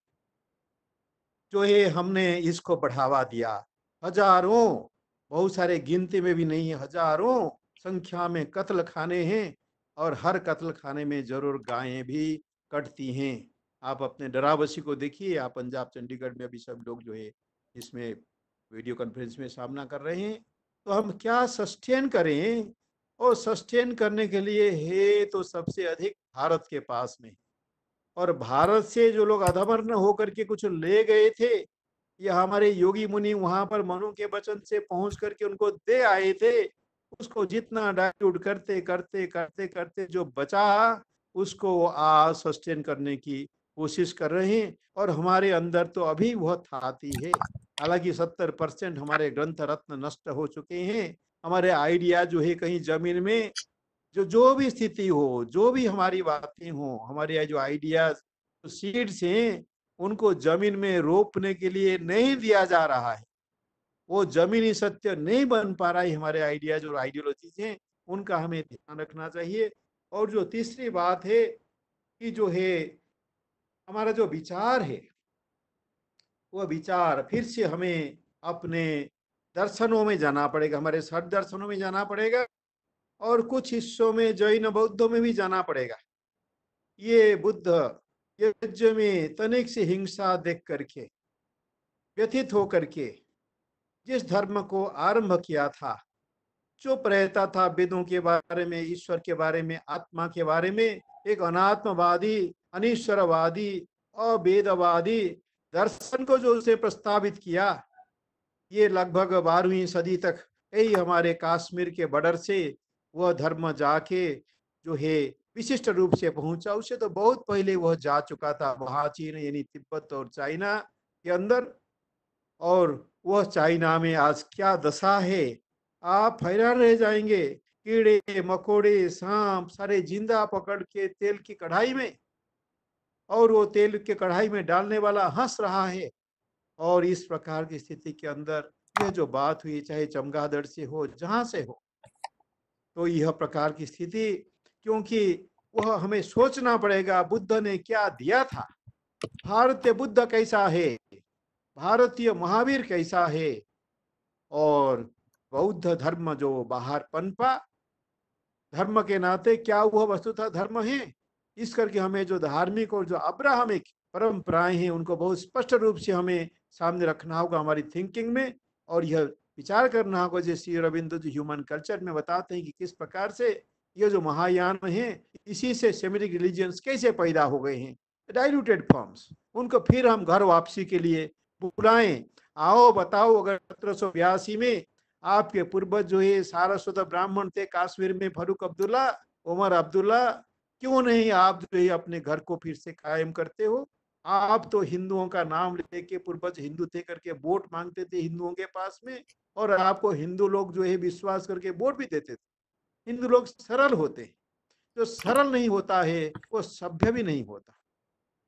जो है हमने इसको बढ़ावा दिया। हजारों, बहुत सारे गिनती में भी नहीं है, हजारों संख्या में कत्ल खाने हैं, और हर कत्ल खाने में जरूर गायें भी कटती हैं। आप अपने डरावसी को देखिए, आप पंजाब चंडीगढ़ में अभी सब लोग जो है इसमें वीडियो कॉन्फ्रेंस में सामना कर रहे हैं। तो हम क्या सस्टेन करें? और सस्टेन करने के लिए है तो सबसे अधिक भारत के पास में, और भारत से जो लोग अधमर्ण होकर के कुछ ले गए थे, या हमारे योगी मुनि वहां पर मनु के वचन से पहुंच करके उनको दे आए थे, उसको जितना डाइल्यूट करते करते करते करते जो बचा, उसको आज सस्टेन करने की कोशिश कर रहे हैं। और हमारे अंदर तो अभी वह थाती है। हालांकि 70% हमारे ग्रंथ रत्न नष्ट हो चुके हैं, हमारे आइडिया जो है कहीं जमीन में, जो भी स्थिति हो, जो भी हमारी बातें हो, हमारे जो आइडियाज, सीड्स हैं, उनको जमीन में रोपने के लिए नहीं दिया जा रहा है। वो जमीनी सत्य नहीं बन पा रहा है। हमारे आइडियाज और आइडियोलॉजीज हैं, उनका हमें ध्यान रखना चाहिए। और जो तीसरी बात है कि जो है हमारा जो विचार है, वह विचार फिर से हमें अपने दर्शनों में जाना पड़ेगा, हमारे षट दर्शनों में जाना पड़ेगा, और कुछ हिस्सों में जैन बौद्धों में भी जाना पड़ेगा। ये बुद्ध यज्ञ में तनिक से हिंसा देख करके व्यथित होकर के जिस धर्म को आरंभ किया था, चुप रहता था वेदों के बारे में, ईश्वर के बारे में, आत्मा के बारे में, एक अनात्मवादी, अनिश्वरवादी, अवेदवादी दर्शन को जो उसे प्रस्तावित किया, ये लगभग 12वीं सदी तक यही हमारे कश्मीर के बॉर्डर से वह धर्म जाके जो है विशिष्ट रूप से पहुंचा। उसे तो बहुत पहले वह जा चुका था महाचीन यानी तिब्बत और चाइना के अंदर। और वह चाइना में आज क्या दशा है, आप हैरान रह जाएंगे। कीड़े मकोड़े सांप सारे जिंदा पकड़ के तेल की कढ़ाई में, और वो तेल के कढ़ाई में डालने वाला हंस रहा है। और इस प्रकार की स्थिति के अंदर यह जो बात हुई, चाहे चमगादड़ से हो, जहां से हो, तो यह प्रकार की स्थिति, क्योंकि वह हमें सोचना पड़ेगा बुद्ध ने क्या दिया था, भारतीय बुद्ध कैसा है, भारतीय महावीर कैसा है, और बौद्ध धर्म जो बाहर पनपा, धर्म के नाते क्या वह वस्तुतः धर्म है, इस करके हमें जो धार्मिक और जो अब्राहमिक परंपराएं हैं उनको बहुत स्पष्ट रूप से हमें सामने रखना होगा हमारी थिंकिंग में, और यह विचार करना होगा जैसे श्री अरविंदो जो ह्यूमन कल्चर में बताते हैं कि किस प्रकार से ये जो महायान है इसी से सेमिटिक रिलीजियंस कैसे पैदा हो गए हैं, डाइल्यूटेड फॉर्म्स, उनको फिर हम घर वापसी के लिए बुलाएं। आओ बताओ, अगर 1782 में आपके पूर्वज जो है सारस्वत ब्राह्मण थे कश्मीर में, फरूक अब्दुल्ला, उमर अब्दुल्ला, क्यों नहीं आप जो है अपने घर को फिर से कायम करते हो? आप तो हिंदुओं का नाम लेके, पूर्वज हिंदू थे करके वोट मांगते थे हिंदुओं के पास में, और आपको हिंदू लोग जो है विश्वास करके वोट भी देते थे। हिंदू लोग सरल होते हैं, जो सरल नहीं होता है वो सभ्य भी नहीं होता।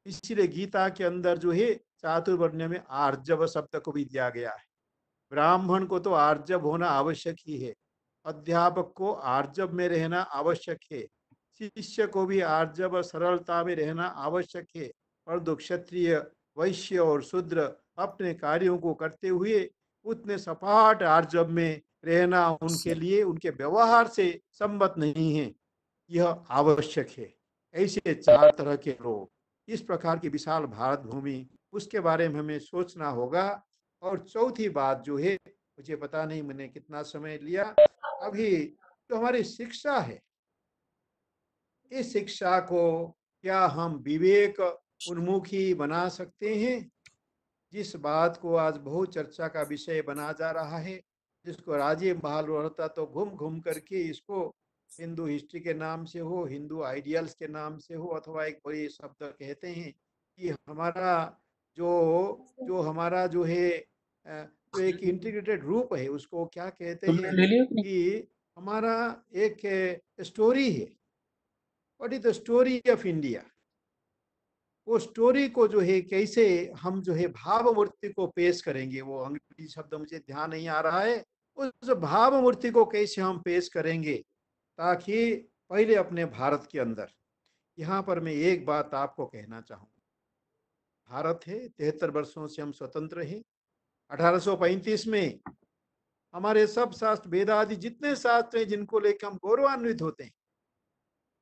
इसीलिए गीता के अंदर जो है चातुर्वर्ण्य में आर्जव शब्द को भी दिया गया है। ब्राह्मण को तो आर्जव होना आवश्यक ही है, अध्यापक को आर्जव में रहना आवश्यक है, शिष्य को भी आर्जव और सरलता में रहना आवश्यक है। और दो क्षत्रिय, वैश्य और शूद्र अपने कार्यों को करते हुए उतने सपाट आर्जव में रहना उनके लिए उनके व्यवहार से संबद्ध नहीं है, यह आवश्यक है। ऐसे चार तरह के लोग, इस प्रकार की विशाल भारत भूमि, उसके बारे में हमें सोचना होगा। और चौथी बात जो है, मुझे पता नहीं मैंने कितना समय लिया, अभी जो हमारी शिक्षा है, इस शिक्षा को क्या हम विवेक उन्मुखी बना सकते हैं? जिस बात को आज बहुत चर्चा का विषय बना जा रहा है, जिसको राजीव मल्होत्रा तो घूम घूम करके इसको हिंदू हिस्ट्री के नाम से हो, हिंदू आइडियल्स के नाम से हो, अथवा एक बड़ी शब्द कहते हैं कि हमारा जो हमारा जो है जो एक इंटीग्रेटेड रूप है, उसको क्या कहते तुमने हैं ले लिया कि नहीं? कि हमारा एक स्टोरी है। What is the story of India? वो स्टोरी को जो है कैसे हम जो है भाव मूर्ति को पेश करेंगे, वो अंग्रेजी शब्द मुझे ध्यान नहीं आ रहा है, उस भाव मूर्ति को कैसे हम पेश करेंगे, ताकि पहले अपने भारत के अंदर, यहाँ पर मैं एक बात आपको कहना चाहूँगा। भारत है, 73 वर्षों से हम स्वतंत्र हैं। 1835 में हमारे सब शास्त्र, वेदादि जितने शास्त्र हैं जिनको लेकर हम गौरवान्वित होते हैं,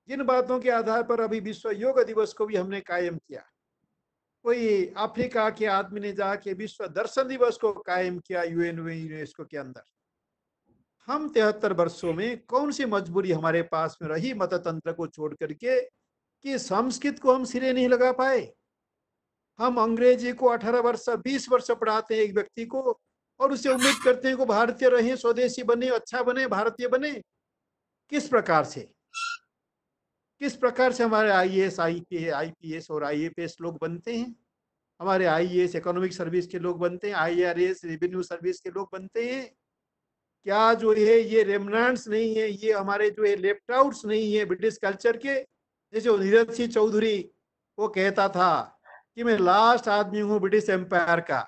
जिन बातों के आधार पर अभी विश्व योग दिवस को भी हमने कायम किया। कोई अफ्रीका के आदमी ने जाके विश्व दर्शन दिवस को कायम किया यूनेस्को के अंदर। हम 73 वर्षों में कौन सी मजबूरी हमारे पास में रही मततंत्र को छोड़ करके कि संस्कृत को हम सिरे नहीं लगा पाए? हम अंग्रेजी को 18 वर्ष 20 वर्ष पढ़ाते हैं एक व्यक्ति को, और उसे उम्मीद करते हैं कि भारतीय रहे, स्वदेशी बने, अच्छा बने, भारतीय बने। किस प्रकार से, किस प्रकार से हमारे आईएएस, आईपीएस और आईएफएस लोग बनते हैं? हमारे आईएएस इकोनॉमिक सर्विस के लोग बनते हैं, आईआरएस रेवेन्यू सर्विस के लोग बनते हैं। क्या जो है ये रेमनांट्स नहीं है, ये हमारे जो है लेफ्ट आउट्स नहीं है ब्रिटिश कल्चर के? जैसे धीरज सिंह चौधरी वो कहता था कि मैं लास्ट आदमी हूँ ब्रिटिश एम्पायर का।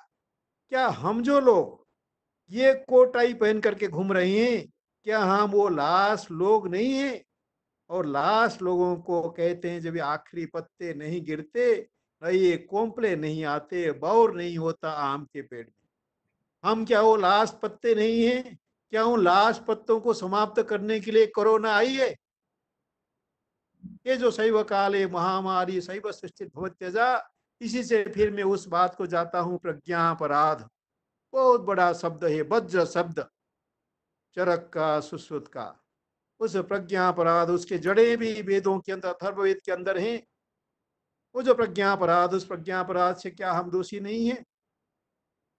क्या हम जो लोग ये कोट टाई पहन करके घूम रहे हैं, क्या हम वो लास्ट लोग नहीं है? और लास्ट लोगों को कहते हैं जब ये आखिरी पत्ते नहीं गिरते, ये कोंपले नहीं आते, बौर नहीं होता आम के पेड़ में। हम क्या वो लास्ट पत्ते नहीं हैं? क्या उन लास्ट पत्तों को समाप्त करने के लिए कोरोना आई है? ये जो शैव काले महामारी शैव सृष्टि भवत्यजा, इसी से फिर मैं उस बात को जाता हूँ, प्रज्ञापराध बहुत बड़ा शब्द है, वज्र शब्द, चरक का, सुश्रुत का। उस प्रज्ञापराध, उसके जड़े भी वेदों के अंदर, अथर्ववेद के अंदर हैं। वो जो प्रज्ञापराध, उस प्रज्ञापराध से क्या हम दोषी नहीं है?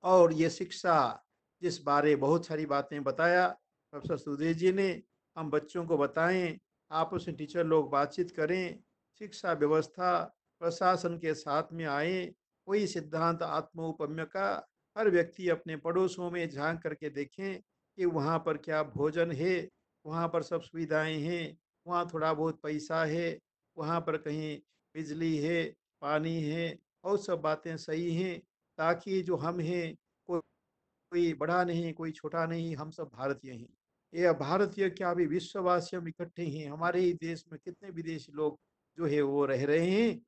और ये शिक्षा, जिस बारे बहुत सारी बातें बताया प्रोफेसर सुधीर जी ने, हम बच्चों को बताएं, आपस में टीचर लोग बातचीत करें, शिक्षा व्यवस्था प्रशासन के साथ में आए, वही सिद्धांत आत्मौपम्य का हर व्यक्ति अपने पड़ोसों में झांक करके देखें कि वहाँ पर क्या भोजन है, वहाँ पर सब सुविधाएं हैं, वहाँ थोड़ा बहुत पैसा है, वहाँ पर कहीं बिजली है, पानी है, और सब बातें सही हैं, ताकि जो हम हैं, कोई बड़ा नहीं, कोई छोटा नहीं, हम सब भारतीय हैं। ये भारतीय क्या, अभी विश्ववासी हम इकट्ठे हैं। हमारे ही देश में कितने विदेशी लोग जो है वो रह रहे हैं,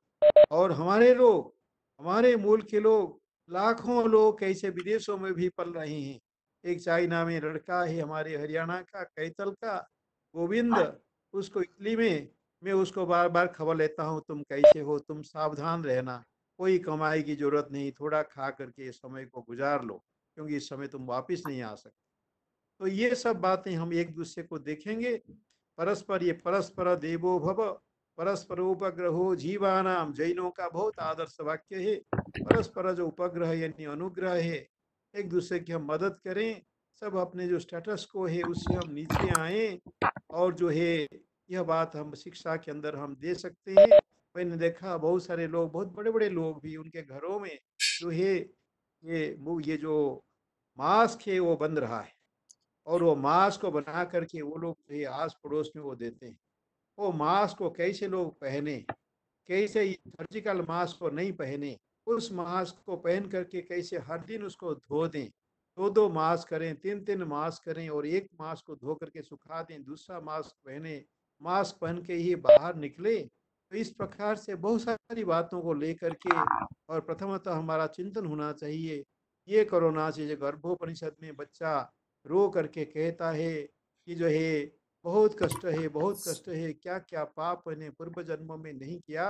और हमारे लोग, हमारे मूल के लोग, लाखों लोग कैसे विदेशों में भी पल रहे हैं। एक चाइना में लड़का है हमारे हरियाणा का, कैथल का, गोविंद, उसको इटली में मैं उसको बार बार खबर लेता हूँ, तुम कैसे हो, तुम सावधान रहना, कोई कमाई की जरूरत नहीं, थोड़ा खा करके इस समय को गुजार लो, क्योंकि इस समय तुम वापस नहीं आ सकते। तो ये सब बातें हम एक दूसरे को देखेंगे। परस्पर, ये परस्पर देवो भव, परस्पर उपग्रहो जीवानाम, जैनों का बहुत आदर्श वाक्य है। परस्पर जो उपग्रह यानी अनुग्रह है, एक दूसरे की हम मदद करें, सब अपने जो स्टेटस को है उससे हम नीचे आए, और जो है यह बात हम शिक्षा के अंदर हम दे सकते हैं। मैंने देखा बहुत सारे लोग, बहुत बड़े बड़े लोग भी, उनके घरों में जो है ये जो मास्क है वो बन रहा है, और वो मास्क को बना करके वो लोग आस पड़ोस में वो देते हैं। वो मास्क को कैसे लोग पहने, कैसे सर्जिकल मास्क को नहीं पहने, उस मास्क को पहन करके कैसे हर दिन उसको धो दें, दो दो मास्क करें, तीन तीन मास्क करें, और एक मास्क को धो करके सुखा दें, दूसरा मास्क पहने, मास्क पहन के ही बाहर निकले। तो इस प्रकार से बहुत सारी बातों को लेकर के, और प्रथमतः हमारा चिंतन होना चाहिए। ये कोरोना से जो गर्भोपनिषद में बच्चा रो करके कहता है कि जो है बहुत कष्ट है, बहुत कष्ट है, क्या क्या पाप मैंने पूर्व जन्मों में नहीं किया,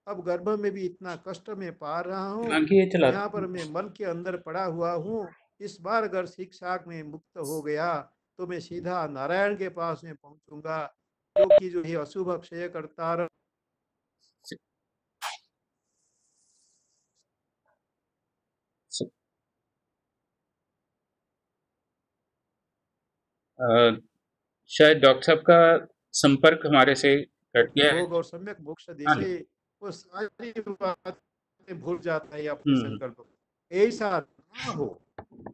अब गर्भ में भी इतना कष्ट मैं पा रहा हूँ, आगे चला। यहाँ पर मैं मन के अंदर पड़ा हुआ हूँ। इस बार अगर शिक्षा में मुक्त हो गया तो मैं सीधा नारायण के पास में पहुंचूंगा, जो कि जो है अशुभ क्षय करता शायद डॉक्टर साहब का संपर्क हमारे से कट गया है। भोग और सम्यक मोक्ष हाँ जी। देशे, वो सारी बातें भूल जाता है अपने हम्म। संकल्प। ऐसा ना हो,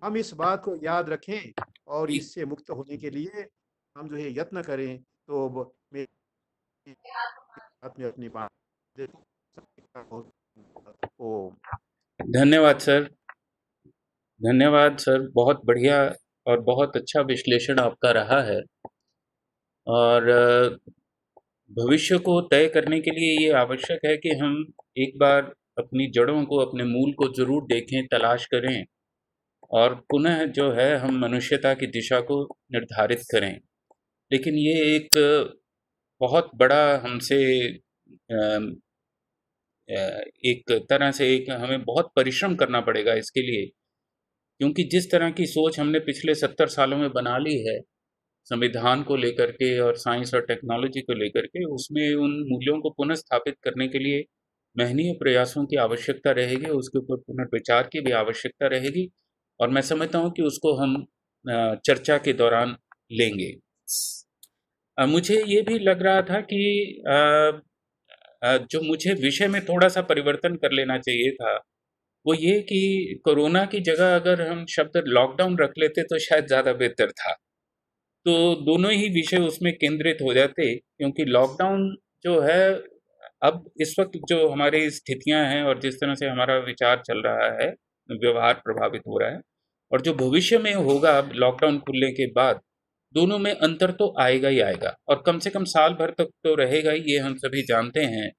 हम इस बात को याद रखें, और ठीक। इससे मुक्त होने के लिए हम जो है यत्न करें। तो मेरे हाथ में अपनी बात ओम। धन्यवाद सर, धन्यवाद सर, बहुत बढ़िया और बहुत अच्छा विश्लेषण आपका रहा है। और भविष्य को तय करने के लिए ये आवश्यक है कि हम एक बार अपनी जड़ों को, अपने मूल को ज़रूर देखें, तलाश करें, और पुनः जो है हम मनुष्यता की दिशा को निर्धारित करें। लेकिन ये एक बहुत बड़ा हमसे एक तरह से एक हमें बहुत परिश्रम करना पड़ेगा इसके लिए, क्योंकि जिस तरह की सोच हमने पिछले 70 सालों में बना ली है संविधान को लेकर के और साइंस और टेक्नोलॉजी को लेकर के, उसमें उन मूल्यों को पुनः स्थापित करने के लिए महनीय प्रयासों की आवश्यकता रहेगी, उसके ऊपर पुनर्विचार की भी आवश्यकता रहेगी, और मैं समझता हूँ कि उसको हम चर्चा के दौरान लेंगे। मुझे ये भी लग रहा था कि जो मुझे विषय में थोड़ा सा परिवर्तन कर लेना चाहिए था, वो ये कि कोरोना की जगह अगर हम शब्द लॉकडाउन रख लेते तो शायद ज़्यादा बेहतर था। तो दोनों ही विषय उसमें केंद्रित हो जाते, क्योंकि लॉकडाउन जो है, अब इस वक्त जो हमारी स्थितियां हैं और जिस तरह से हमारा विचार चल रहा है, व्यवहार प्रभावित हो रहा है, और जो भविष्य में होगा अब लॉकडाउन खुलने के बाद, दोनों में अंतर तो आएगा ही आएगा, और कम से कम साल भर तक तो रहेगा ही, ये हम सभी जानते हैं,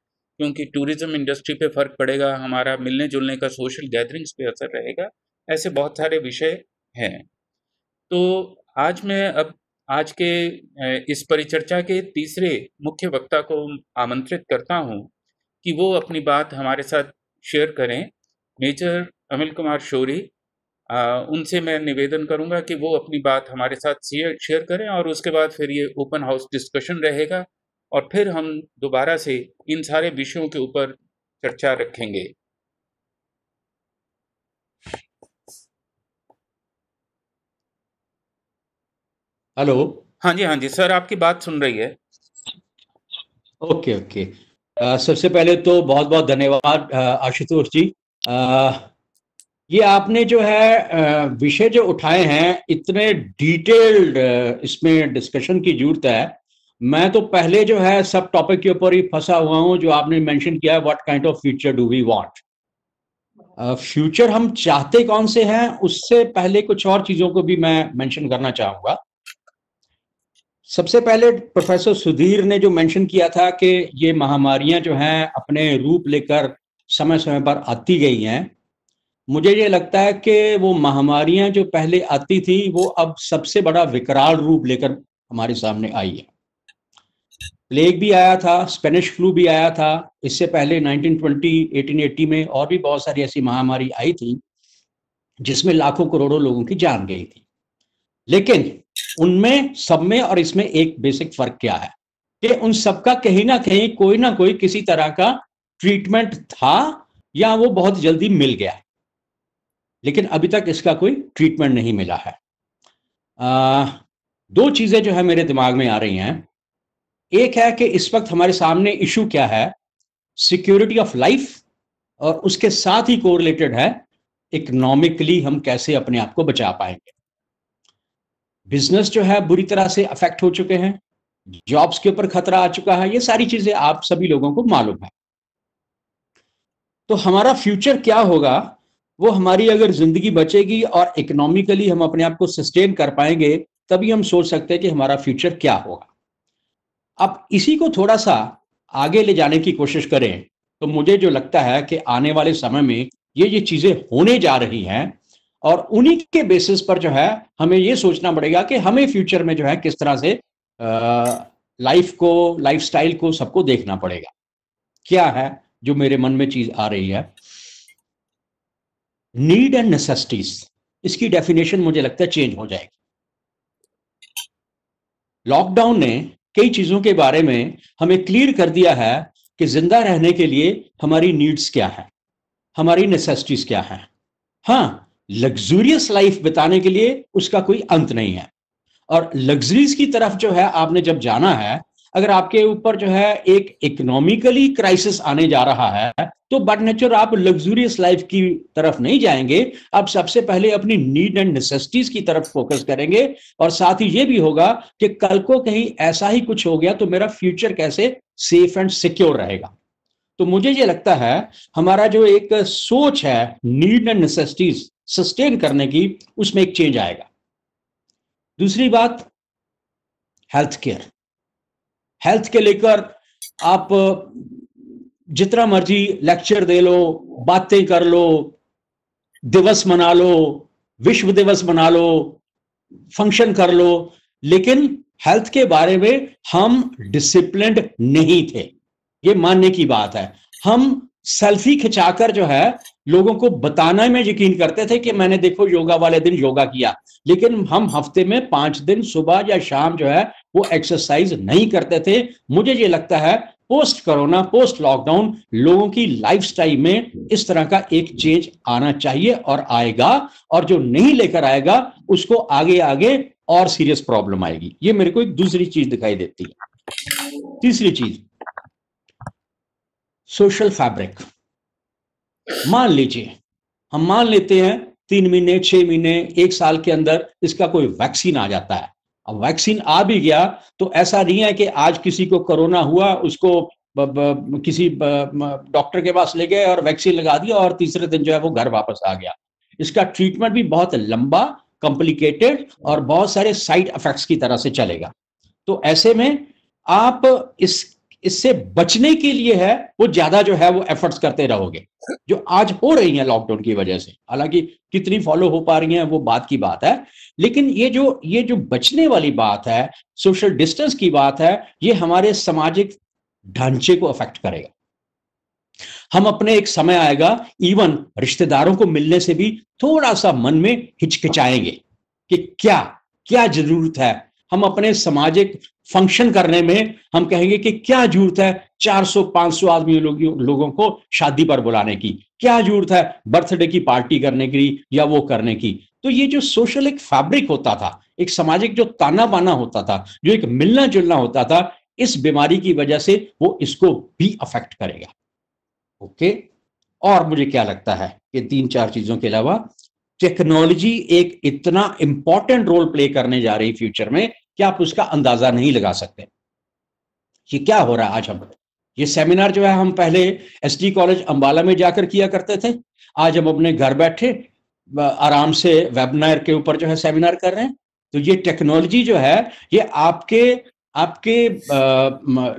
क्योंकि टूरिज्म इंडस्ट्री पे फर्क पड़ेगा, हमारा मिलने जुलने का, सोशल गैदरिंग्स पे असर रहेगा, ऐसे बहुत सारे विषय हैं। तो आज के इस परिचर्चा के तीसरे मुख्य वक्ता को आमंत्रित करता हूं कि वो अपनी बात हमारे साथ शेयर करें। मेजर अमिल कुमार शौरी, उनसे मैं निवेदन करूंगा कि वो अपनी बात हमारे साथ शेयर करें, और उसके बाद फिर ये ओपन हाउस डिस्कशन रहेगा, और फिर हम दोबारा से इन सारे विषयों के ऊपर चर्चा रखेंगे। हेलो। हाँ जी सर, आपकी बात सुन रही है। Okay okay. सबसे पहले तो बहुत बहुत धन्यवाद आशुतोष जी। ये आपने जो है विषय जो उठाए हैं, इतने डिटेल्ड इसमें डिस्कशन की जरूरत है। मैं तो पहले जो है सब टॉपिक के ऊपर ही फंसा हुआ हूं, जो आपने मेंशन किया है, what kind of future do we want. Future हम चाहते कौन से हैं, उससे पहले कुछ और चीजों को भी मैं मेंशन करना चाहूंगा। सबसे पहले प्रोफेसर सुधीर ने जो मेंशन किया था कि ये महामारियां जो हैं अपने रूप लेकर समय समय पर आती गई हैं, मुझे ये लगता है कि वो महामारियां जो पहले आती थी वो अब सबसे बड़ा विकराल रूप लेकर हमारे सामने आई है। प्लेग भी आया था, स्पेनिश फ्लू भी आया था, इससे पहले 1920 1880 में और भी बहुत सारी ऐसी महामारी आई थी जिसमें लाखों करोड़ों लोगों की जान गई थी। लेकिन उनमें सब में और इसमें एक बेसिक फर्क क्या है कि उन सबका कहीं ना कोई किसी तरह का ट्रीटमेंट था या वो बहुत जल्दी मिल गया, लेकिन अभी तक इसका कोई ट्रीटमेंट नहीं मिला है। दो चीजें जो है मेरे दिमाग में आ रही हैं। एक है कि इस वक्त हमारे सामने इशू क्या है, सिक्योरिटी ऑफ लाइफ, और उसके साथ ही कोरिलेटेड है इकोनॉमिकली हम कैसे अपने आप को बचा पाएंगे। बिजनेस जो है बुरी तरह से अफेक्ट हो चुके हैं, जॉब्स के ऊपर खतरा आ चुका है, ये सारी चीजें आप सभी लोगों को मालूम है। तो हमारा फ्यूचर क्या होगा, वो हमारी अगर जिंदगी बचेगी और इकोनॉमिकली हम अपने आप को सस्टेन कर पाएंगे, तभी हम सोच सकते हैं कि हमारा फ्यूचर क्या होगा। अब इसी को थोड़ा सा आगे ले जाने की कोशिश करें तो मुझे जो लगता है कि आने वाले समय में ये चीजें होने जा रही हैं, और उन्हीं के बेसिस पर जो है हमें ये सोचना पड़ेगा कि हमें फ्यूचर में जो है किस तरह से लाइफ को, लाइफस्टाइल को, सबको देखना पड़ेगा। क्या है जो मेरे मन में चीज आ रही है, नीड एंड नेसेसिटीज, इसकी डेफिनेशन मुझे लगता है चेंज हो जाएगी। लॉकडाउन ने कई चीजों के बारे में हमें क्लियर कर दिया है कि जिंदा रहने के लिए हमारी नीड्स क्या है, हमारी नेसेसिटीज क्या है। हाँ, लग्जूरियस लाइफ बिताने के लिए उसका कोई अंत नहीं है, और लग्जरीज की तरफ जो है आपने जब जाना है, अगर आपके ऊपर जो है एक इकोनॉमिकली क्राइसिस आने जा रहा है, तो बट नेचर आप लग्जूरियस लाइफ की तरफ नहीं जाएंगे। आप सबसे पहले अपनी नीड एंड नेसेसिटीज की तरफ फोकस करेंगे, और साथ ही ये भी होगा कि कल को कहीं ऐसा ही कुछ हो गया तो मेरा फ्यूचर कैसे सेफ एंड सिक्योर रहेगा। तो मुझे ये लगता है हमारा जो एक सोच है नीड एंड नेसेसिटीज सस्टेन करने की, उसमें एक चेंज आएगा। दूसरी बात, हेल्थ केयर। हेल्थ के लेकर आप जितना मर्जी लेक्चर दे लो, बातें कर लो, दिवस मना लो, विश्व दिवस मना लो, फंक्शन कर लो, लेकिन हेल्थ के बारे में हम डिसिप्लिन्ड नहीं थे, ये मानने की बात है। हम सेल्फी खिंचाकर जो है लोगों को बताने में यकीन करते थे कि मैंने देखो योगा वाले दिन योगा किया, लेकिन हम हफ्ते में 5 दिन सुबह या शाम जो है वो एक्सरसाइज नहीं करते थे। मुझे ये लगता है पोस्ट कोरोना, पोस्ट लॉकडाउन, लोगों की लाइफस्टाइल में इस तरह का एक चेंज आना चाहिए और आएगा, और जो नहीं लेकर आएगा उसको आगे आगे और सीरियस प्रॉब्लम आएगी। ये मेरे को एक दूसरी चीज दिखाई देती है। तीसरी चीज, सोशल फैब्रिक। मान लीजिए, हम मान लेते हैं 3 महीने, 6 महीने, 1 साल के अंदर इसका कोई वैक्सीन आ जाता है। अब वैक्सीन आ भी गया तो ऐसा नहीं है कि आज किसी को कोरोना हुआ, उसको किसी डॉक्टर के पास ले गए और वैक्सीन लगा दिया और तीसरे दिन जो है वो घर वापस आ गया। इसका ट्रीटमेंट भी बहुत लंबा, कॉम्प्लिकेटेड और बहुत सारे साइड इफेक्ट्स की तरह से चलेगा। तो ऐसे में आप इससे बचने के लिए है वो ज्यादा जो है वो एफर्ट्स करते रहोगे, जो आज हो रही हैं लॉकडाउन की वजह से। हालांकि कितनी फॉलो हो पा रही हैं वो बात की बात है, लेकिन ये जो बचने वाली बात है, सोशल डिस्टेंस की बात है, ये हमारे सामाजिक ढांचे को अफेक्ट करेगा। हम अपने एक समय आएगा इवन रिश्तेदारों को मिलने से भी थोड़ा सा मन में हिचकिचाएंगे कि क्या क्या जरूरत है। हम अपने सामाजिक फंक्शन करने में हम कहेंगे कि क्या जरूरत है 400-500 आदमी लोगों को शादी पर बुलाने की, क्या जरूरत है बर्थडे की पार्टी करने की या वो करने की। तो ये जो सोशल एक फैब्रिक होता था, एक सामाजिक जो ताना बाना होता था, जो एक मिलना जुलना होता था, इस बीमारी की वजह से वो इसको भी अफेक्ट करेगा। ओके, और मुझे क्या लगता है कि 3-4 चीजों के अलावा टेक्नोलॉजी एक इतना इंपॉर्टेंट रोल प्ले करने जा रही फ्यूचर में कि आप उसका अंदाजा नहीं लगा सकते। ये क्या हो रहा है आज, हम ये सेमिनार जो है हम पहले एसडी कॉलेज अंबाला में जाकर किया करते थे, आज हम अपने घर बैठे आराम से वेबिनार के ऊपर जो है सेमिनार कर रहे हैं। तो ये टेक्नोलॉजी जो है ये आपके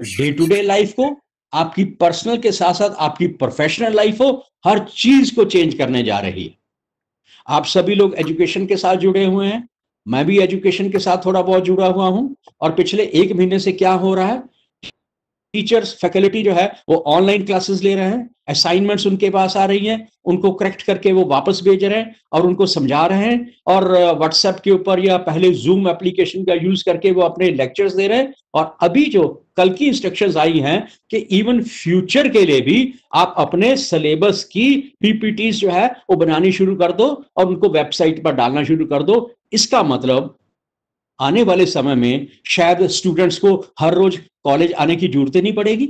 डे टू डे लाइफ को, आपकी पर्सनल के साथ साथ आपकी प्रोफेशनल लाइफ हो, हर चीज को चेंज करने जा रही है। आप सभी लोग एजुकेशन के साथ जुड़े हुए हैं, मैं भी एजुकेशन के साथ थोड़ा बहुत जुड़ा हुआ हूं, और पिछले 1 महीने से क्या हो रहा है, टीचर्स फैकल्टी जो है वो ऑनलाइन क्लासेस ले रहे हैं, असाइनमेंट्स उनके पास आ रही हैं, उनको करेक्ट करके वो वापस भेज रहे हैं और उनको समझा रहे हैं, और व्हाट्सएप के ऊपर या पहले जूम एप्लीकेशन का यूज करके वो अपने लेक्चर्स दे रहे हैं। और अभी जो कल की इंस्ट्रक्शंस आई हैं कि इवन फ्यूचर के लिए भी आप अपने सिलेबस की पीपीटीज जो है वो बनानी शुरू कर दो और उनको वेबसाइट पर डालना शुरू कर दो। इसका मतलब आने वाले समय में शायद स्टूडेंट्स को हर रोज कॉलेज आने की जरूरत नहीं पड़ेगी।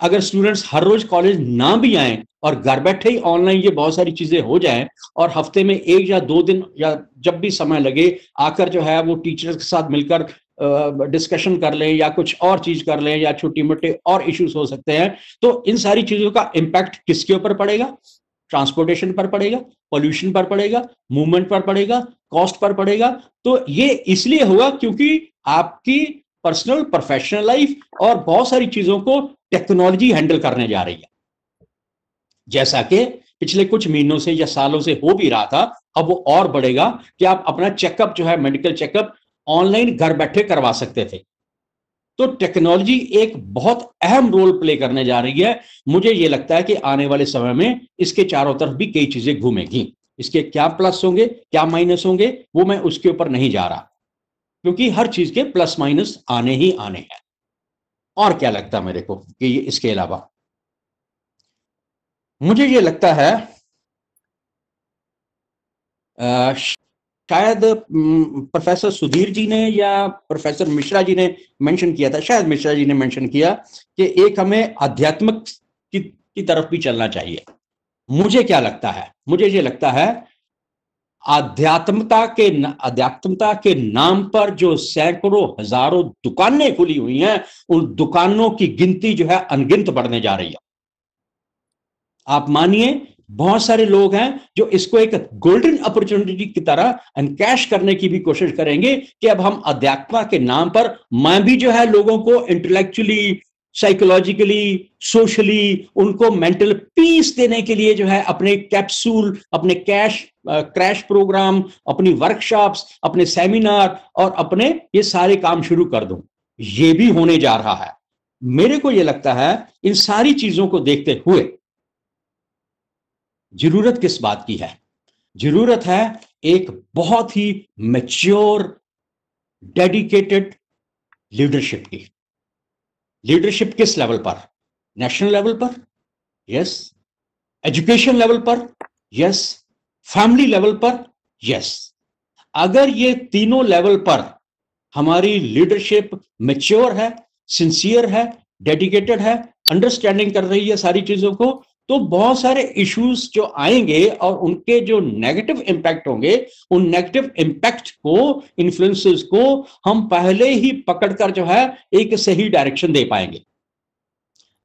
अगर स्टूडेंट्स हर रोज कॉलेज ना भी आए और घर बैठे ही ऑनलाइन ये बहुत सारी चीजें हो जाएं और हफ्ते में 1 या 2 दिन या जब भी समय लगे आकर जो है वो टीचर्स के साथ मिलकर डिस्कशन कर लें या कुछ और चीज कर लें या छोटी मोटे और इश्यूज हो सकते हैं, तो इन सारी चीजों का इम्पैक्ट किसके ऊपर पड़ेगा? ट्रांसपोर्टेशन पर पड़ेगा, पॉल्यूशन पर पड़ेगा, मूवमेंट पर पड़ेगा, कॉस्ट पर पड़ेगा। तो ये इसलिए हुआ क्योंकि आपकी पर्सनल प्रोफेशनल लाइफ और बहुत सारी चीजों को टेक्नोलॉजी हैंडल करने जा रही है। जैसा कि पिछले कुछ महीनों से या सालों से हो भी रहा था, अब वो और बढ़ेगा कि आप अपना चेकअप जो है, मेडिकल चेकअप ऑनलाइन घर बैठे करवा सकते थे। तो टेक्नोलॉजी एक बहुत अहम रोल प्ले करने जा रही है। मुझे यह लगता है कि आने वाले समय में इसके चारों तरफ भी कई चीजें घूमेंगी। इसके क्या प्लस होंगे, क्या माइनस होंगे, वो मैं उसके ऊपर नहीं जा रहा, क्योंकि हर चीज के प्लस माइनस आने ही आने हैं। और क्या लगता है मेरे को कि ये इसके अलावा मुझे ये लगता है शायद प्रोफेसर सुधीर जी ने या प्रोफेसर मिश्रा जी ने मेंशन किया था, शायद मिश्रा जी ने मेंशन किया कि एक हमें आध्यात्मिक की तरफ भी चलना चाहिए। मुझे क्या लगता है? मुझे ये लगता है आध्यात्मता के नाम पर जो सैकड़ों हजारों दुकानें खुली हुई हैं, उन दुकानों की गिनती जो है अनगिनत बढ़ने जा रही है। आप मानिए बहुत सारे लोग हैं जो इसको एक गोल्डन अपॉर्चुनिटी की तरह एनकैश करने की भी कोशिश करेंगे कि अब हम अध्यात्म के नाम पर मैं भी जो है लोगों को इंटेलेक्चुअली, साइकोलॉजिकली, सोशली उनको मेंटल पीस देने के लिए जो है अपने कैप्सूल, अपने क्रैश प्रोग्राम, अपनी वर्कशॉप्स, अपने सेमिनार और अपने ये सारे काम शुरू कर दूं। ये भी होने जा रहा है। मेरे को ये लगता है इन सारी चीजों को देखते हुए जरूरत किस बात की है? जरूरत है एक बहुत ही मैच्योर, डेडिकेटेड लीडरशिप की। लीडरशिप किस लेवल पर? नेशनल लेवल पर, यस। एजुकेशन लेवल पर, यस। फैमिली लेवल पर, यस। अगर ये तीनों लेवल पर हमारी लीडरशिप मैच्योर है, सिंसियर है, डेडिकेटेड है, अंडरस्टैंडिंग कर रही है सारी चीजों को, तो बहुत सारे इश्यूज जो आएंगे और उनके जो नेगेटिव इंपैक्ट होंगे, उन नेगेटिव इंपैक्ट को, इन्फ्लुएंसेस को हम पहले ही पकड़कर जो है एक सही डायरेक्शन दे पाएंगे।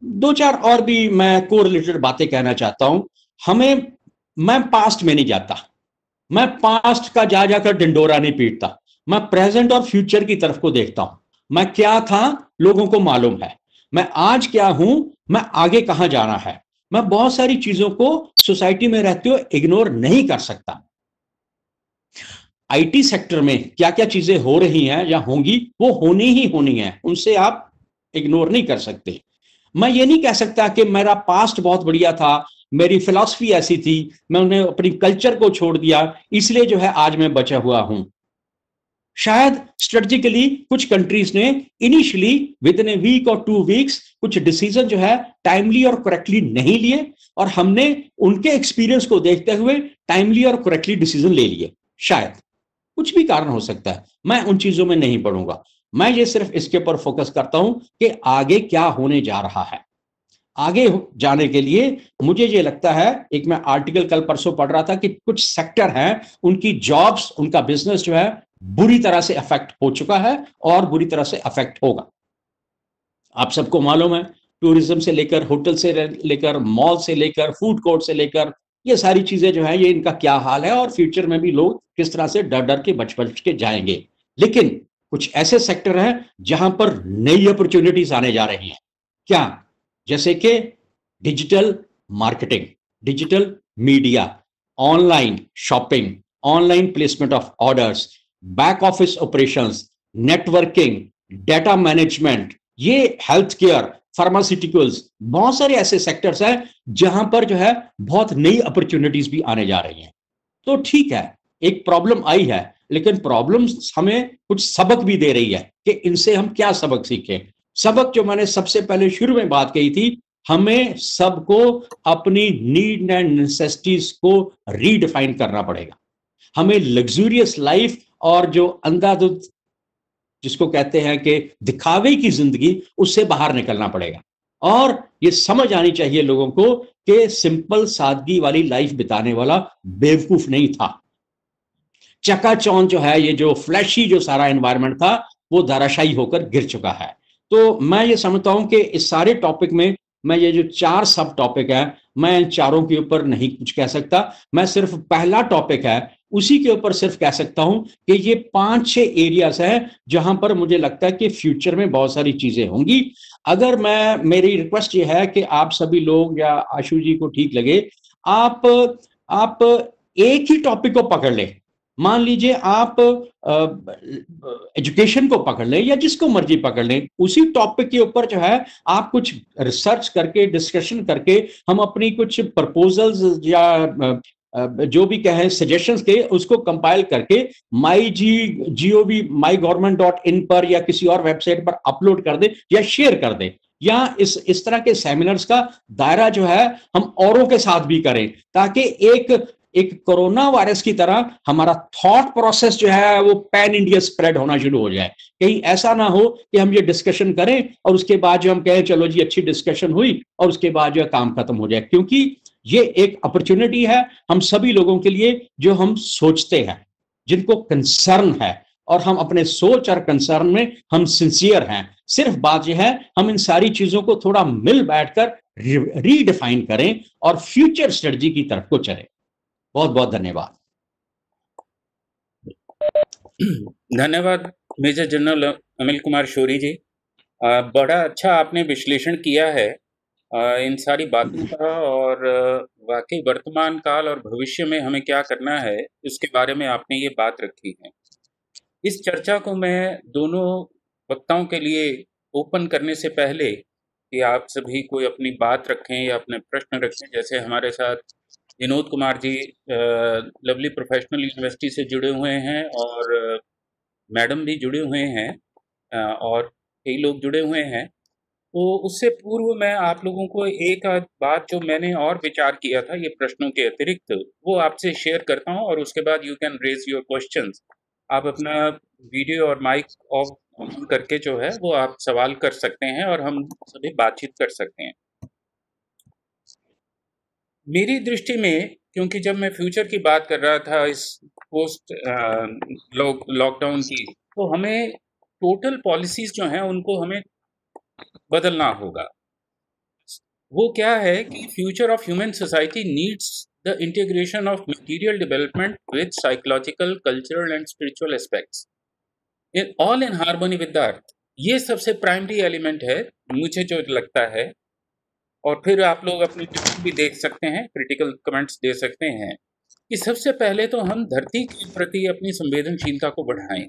2-4 और भी मैं कोरिलेटेड बातें कहना चाहता हूं। मैं पास्ट में नहीं जाता, मैं पास्ट का जा जाकर डिंडोरा नहीं पीटता, मैं प्रेजेंट और फ्यूचर की तरफ को देखता हूं। मैं क्या था लोगों को मालूम है, मैं आज क्या हूं, मैं आगे कहां जाना है। मैं बहुत सारी चीजों को सोसाइटी में रहते हुए इग्नोर नहीं कर सकता। आईटी सेक्टर में क्या क्या चीजें हो रही हैं या होंगी, वो होनी ही होनी है, उनसे आप इग्नोर नहीं कर सकते। मैं ये नहीं कह सकता कि मेरा पास्ट बहुत बढ़िया था, मेरी फिलॉसफी ऐसी थी, मैं उन्हें अपनी कल्चर को छोड़ दिया इसलिए जो है आज मैं बचा हुआ हूं। शायद स्ट्रेटेजिकली कुछ कंट्रीज ने initially within a week और 2 वीक्स कुछ डिसीजन जो है टाइमली और करेक्टली नहीं लिए, और हमने उनके एक्सपीरियंस को देखते हुए टाइमली और करेक्टली डिसीजन ले लिए। शायद कुछ भी कारण हो सकता है, मैं उन चीजों में नहीं पढ़ूंगा। मैं ये सिर्फ इसके ऊपर फोकस करता हूं कि आगे क्या होने जा रहा है। आगे जाने के लिए मुझे ये लगता है, एक मैं आर्टिकल कल परसों पढ़ रहा था कि कुछ सेक्टर हैं उनकी जॉब्स, उनका बिजनेस जो है बुरी तरह से अफेक्ट हो चुका है और बुरी तरह से अफेक्ट होगा। आप सबको मालूम है, टूरिज्म से लेकर, होटल से लेकर, मॉल से लेकर, फूड कोर्ट से लेकर, ये सारी चीजें जो है ये इनका क्या हाल है और फ्यूचर में भी लोग किस तरह से डर डर के बच के जाएंगे। लेकिन कुछ ऐसे सेक्टर हैं जहां पर नई अपॉर्चुनिटीज आने जा रही हैं। क्या? जैसे कि digital marketing, digital media, online shopping, online placement of orders, back office operations, networking, data management, ये हेल्थ केयर, फार्मास्यूटिकल्स, बहुत सारे ऐसे सेक्टर्स हैं जहां पर जो है बहुत नई अपॉर्चुनिटीज भी आने जा रही हैं। तो ठीक है, एक प्रॉब्लम आई है, लेकिन प्रॉब्लम हमें कुछ सबक भी दे रही है कि इनसे हम क्या सबक सीखें। सबक जो मैंने सबसे पहले शुरू में बात कही थी, हमें सबको अपनी नीड एंड नेसेसिटीज को रीडिफाइन करना पड़ेगा। हमें लग्जूरियस लाइफ और जो अंधाधुंध जिसको कहते हैं कि दिखावे की जिंदगी, उससे बाहर निकलना पड़ेगा। और ये समझ आनी चाहिए लोगों को कि सिंपल सादगी वाली लाइफ बिताने वाला बेवकूफ नहीं था। चकाचौंध जो है, ये जो फ्लैशी जो सारा एनवायरनमेंट था, वो धराशायी होकर गिर चुका है। तो मैं ये समझता हूं कि इस सारे टॉपिक में मैं ये जो 4 सब टॉपिक है, मैं इन चारों के ऊपर नहीं कुछ कह सकता। मैं सिर्फ पहला टॉपिक है उसी के ऊपर सिर्फ कह सकता हूं कि ये 5-6 एरियाज हैं जहां पर मुझे लगता है कि फ्यूचर में बहुत सारी चीजें होंगी। अगर मेरी रिक्वेस्ट ये है कि आप सभी लोग या आशु जी को ठीक लगे, आप एक ही टॉपिक को पकड़ लें। मान लीजिए आप एजुकेशन को पकड़ लें या जिसको मर्जी पकड़ लें, उसी टॉपिक के ऊपर जो है आप कुछ रिसर्च करके, डिस्कशन करके, हम अपनी कुछ प्रपोजल्स या जो भी कहें सजेशंस के, उसको कंपाइल करके MyGov पर या किसी और वेबसाइट पर अपलोड कर दे या शेयर कर दे, या इस तरह के सेमिनार्स का दायरा जो है हम औरों के साथ भी करें, ताकि एक कोरोना वायरस की तरह हमारा थॉट प्रोसेस जो है वो पैन इंडिया स्प्रेड होना शुरू हो जाए। कहीं ऐसा ना हो कि हम ये डिस्कशन करें और उसके बाद जो हम कहें चलो जी अच्छी डिस्कशन हुई और उसके बाद जो है काम खत्म हो जाए, क्योंकि ये एक अपॉर्चुनिटी है हम सभी लोगों के लिए जो हम सोचते हैं, जिनको कंसर्न है, और हम अपने सोच और कंसर्न में हम सिंसियर हैं। सिर्फ बात यह है हम इन सारी चीजों को थोड़ा मिल बैठकर रीडिफाइन करें और फ्यूचर स्ट्रेटजी की तरफ को चलें। बहुत बहुत धन्यवाद। धन्यवाद मेजर जनरल अनिल कुमार शौरी जी। बड़ा अच्छा आपने विश्लेषण किया है इन सारी बातों का, और वाकई वर्तमान काल और भविष्य में हमें क्या करना है उसके बारे में आपने ये बात रखी है। इस चर्चा को मैं दोनों वक्ताओं के लिए ओपन करने से पहले कि आप सभी कोई अपनी बात रखें या अपने प्रश्न रखें, जैसे हमारे साथ विनोद कुमार जी लवली प्रोफेशनल यूनिवर्सिटी से जुड़े हुए हैं और मैडम भी जुड़े हुए हैं और कई लोग जुड़े हुए हैं, तो उससे पूर्व मैं आप लोगों को एक आध बात जो मैंने और विचार किया था ये प्रश्नों के अतिरिक्त, वो आपसे शेयर करता हूँ और उसके बाद you can raise your questions. आप अपना वीडियो और माइक ऑफ करके जो है वो आप सवाल कर सकते हैं और हम सभी बातचीत कर सकते हैं। मेरी दृष्टि में, क्योंकि जब मैं फ्यूचर की बात कर रहा था इस पोस्ट लॉकडाउन की, तो हमें टोटल पॉलिसीज जो हैं उनको हमें बदलना होगा। वो क्या है कि future of human society needs the integration of material development with psychological, cultural and spiritual aspects all in harmony with the earth. ये सबसे प्राइमरी एलिमेंट है मुझे जो लगता है, और फिर आप लोग अपनी टिप्पणी भी देख सकते हैं, क्रिटिकल कमेंट्स दे सकते हैं, कि सबसे पहले तो हम धरती के प्रति अपनी संवेदनशीलता को बढ़ाएं,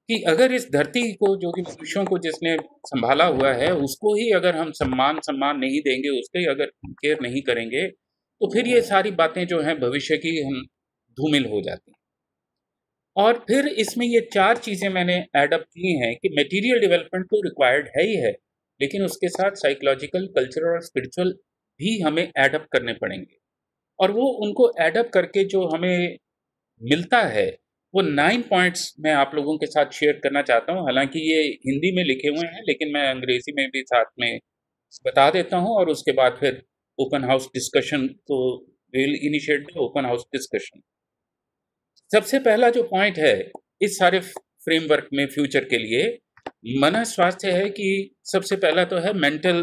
कि अगर इस धरती को, जो कि मनुष्यों को जिसने संभाला हुआ है, उसको ही अगर हम सम्मान नहीं देंगे, उसकी अगर केयर नहीं करेंगे, तो फिर ये सारी बातें जो हैं भविष्य की हम धूमिल हो जाती हैं। और फिर इसमें ये 4 चीज़ें मैंने एडअप की हैं कि मटेरियल डेवलपमेंट तो रिक्वायर्ड है ही है, लेकिन उसके साथ साइकोलॉजिकल, कल्चरल और स्पिरिचुअल भी हमें एडअप करने पड़ेंगे। और वो उनको एडअप करके जो हमें मिलता है, वो 9 पॉइंट्स मैं आप लोगों के साथ शेयर करना चाहता हूँ। हालांकि ये हिंदी में लिखे हुए हैं, लेकिन मैं अंग्रेजी में भी साथ में बता देता हूँ, और उसके बाद फिर ओपन हाउस डिस्कशन, तो will initiate the open house discussion. सबसे पहला जो पॉइंट है इस सारे फ्रेमवर्क में फ्यूचर के लिए, मन स्वास्थ्य है कि सबसे पहला तो है मेंटल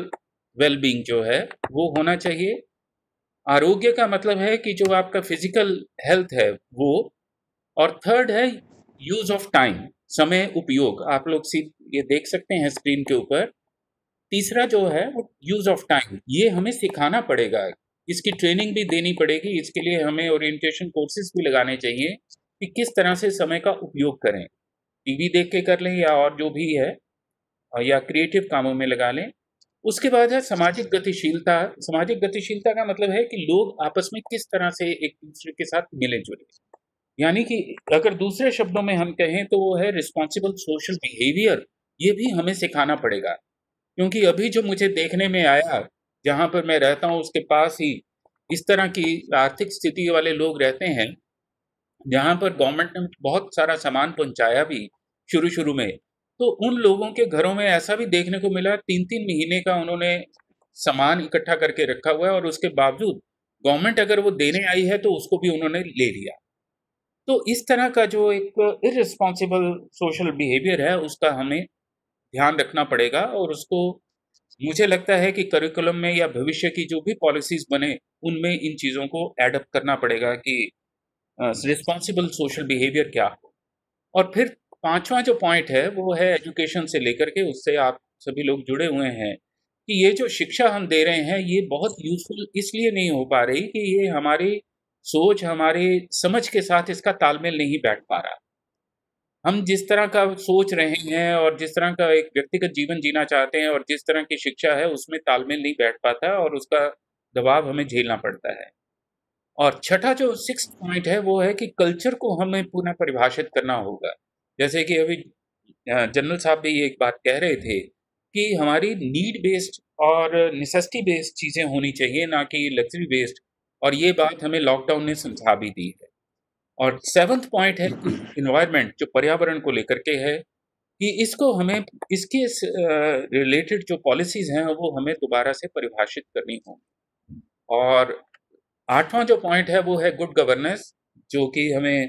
वेलबींग जो है वो होना चाहिए। आरोग्य का मतलब है कि जो आपका फिजिकल हेल्थ है वो, और थर्ड है यूज ऑफ टाइम, समय उपयोग। आप लोग ये देख सकते हैं स्क्रीन के ऊपर। तीसरा जो है वो यूज ऑफ टाइम, ये हमें सिखाना पड़ेगा, इसकी ट्रेनिंग भी देनी पड़ेगी। इसके लिए हमें ओरिएंटेशन कोर्सेज भी लगाने चाहिए कि किस तरह से समय का उपयोग करें, टीवी देख के कर लें या और जो भी है। या क्रिएटिव कामों में लगा लें। उसके बाद है सामाजिक गतिशीलता। सामाजिक गतिशीलता का मतलब है कि लोग आपस में किस तरह से एक दूसरे के साथ मिले जुले, यानी कि अगर दूसरे शब्दों में हम कहें तो वो है रिस्पॉन्सिबल सोशल बिहेवियर। ये भी हमें सिखाना पड़ेगा, क्योंकि अभी जो मुझे देखने में आया, जहाँ पर मैं रहता हूँ उसके पास ही इस तरह की आर्थिक स्थिति वाले लोग रहते हैं, जहाँ पर गवर्नमेंट ने बहुत सारा सामान पहुँचाया भी शुरू-शुरू में, तो उन लोगों के घरों में ऐसा भी देखने को मिला 3-3 महीने का उन्होंने सामान इकट्ठा करके रखा हुआ है, और उसके बावजूद गवर्नमेंट अगर वो देने आई है तो उसको भी उन्होंने ले लिया। तो इस तरह का जो एक इर्रेस्पॉन्सिबल सोशल बिहेवियर है, उसका हमें ध्यान रखना पड़ेगा, और उसको मुझे लगता है कि करिकुलम में या भविष्य की जो भी पॉलिसीज बने, उनमें इन चीज़ों को एडप्ट करना पड़ेगा कि रिस्पॉन्सिबल सोशल बिहेवियर क्या हो। और फिर पांचवा जो पॉइंट है वो है एजुकेशन से लेकर के, उससे आप सभी लोग जुड़े हुए हैं, कि ये जो शिक्षा हम दे रहे हैं ये बहुत यूजफुल इसलिए नहीं हो पा रही कि ये हमारी सोच, हमारी समझ के साथ इसका तालमेल नहीं बैठ पा रहा। हम जिस तरह का सोच रहे हैं और जिस तरह का एक व्यक्तिगत जीवन जीना चाहते हैं और जिस तरह की शिक्षा है, उसमें तालमेल नहीं बैठ पाता और उसका दबाव हमें झेलना पड़ता है। और छठा जो सिक्स्थ पॉइंट है वो है कि कल्चर को हमें पुनः परिभाषित करना होगा। जैसे कि अभी जनरल साहब भी एक बात कह रहे थे कि हमारी नीड बेस्ड और नेसेसिटी बेस्ड चीज़ें होनी चाहिए, ना कि लग्जरी बेस्ड, और ये बात हमें लॉकडाउन ने समझा भी दी है। और सेवंथ पॉइंट है कि इन्वायरमेंट, जो पर्यावरण को लेकर के है, कि इसको हमें, इसके रिलेटेड जो पॉलिसीज हैं वो हमें दोबारा से परिभाषित करनी होंगी। और आठवां जो पॉइंट है वो है गुड गवर्नेंस, जो कि हमें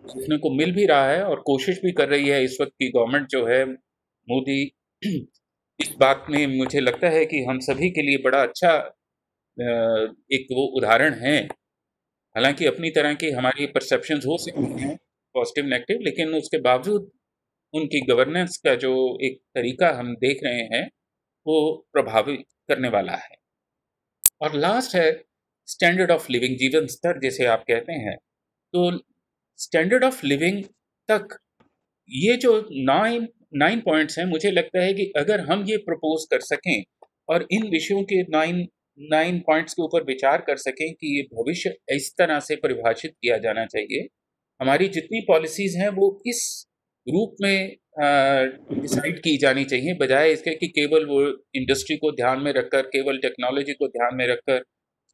देखने को मिल भी रहा है और कोशिश भी कर रही है इस वक्त की गवर्नमेंट जो है मोदी। इस बात में मुझे लगता है कि हम सभी के लिए बड़ा अच्छा एक वो उदाहरण है। हालांकि अपनी तरह की हमारी परसेप्शंस हो सकती हैं पॉजिटिव नेगेटिव, लेकिन उसके बावजूद उनकी गवर्नेंस का जो एक तरीका हम देख रहे हैं वो प्रभावित करने वाला है। और लास्ट है स्टैंडर्ड ऑफ लिविंग, जीवन स्तर जिसे आप कहते हैं। तो स्टैंडर्ड ऑफ लिविंग तक ये जो 9 पॉइंट्स हैं, मुझे लगता है कि अगर हम ये प्रपोज कर सकें और इन विषयों के 9 पॉइंट्स के ऊपर विचार कर सकें कि ये भविष्य इस तरह से परिभाषित किया जाना चाहिए, हमारी जितनी पॉलिसीज हैं वो इस रूप में डिसाइड की जानी चाहिए, बजाय इसके कि केवल वो इंडस्ट्री को ध्यान में रखकर, केवल टेक्नोलॉजी को ध्यान में रखकर।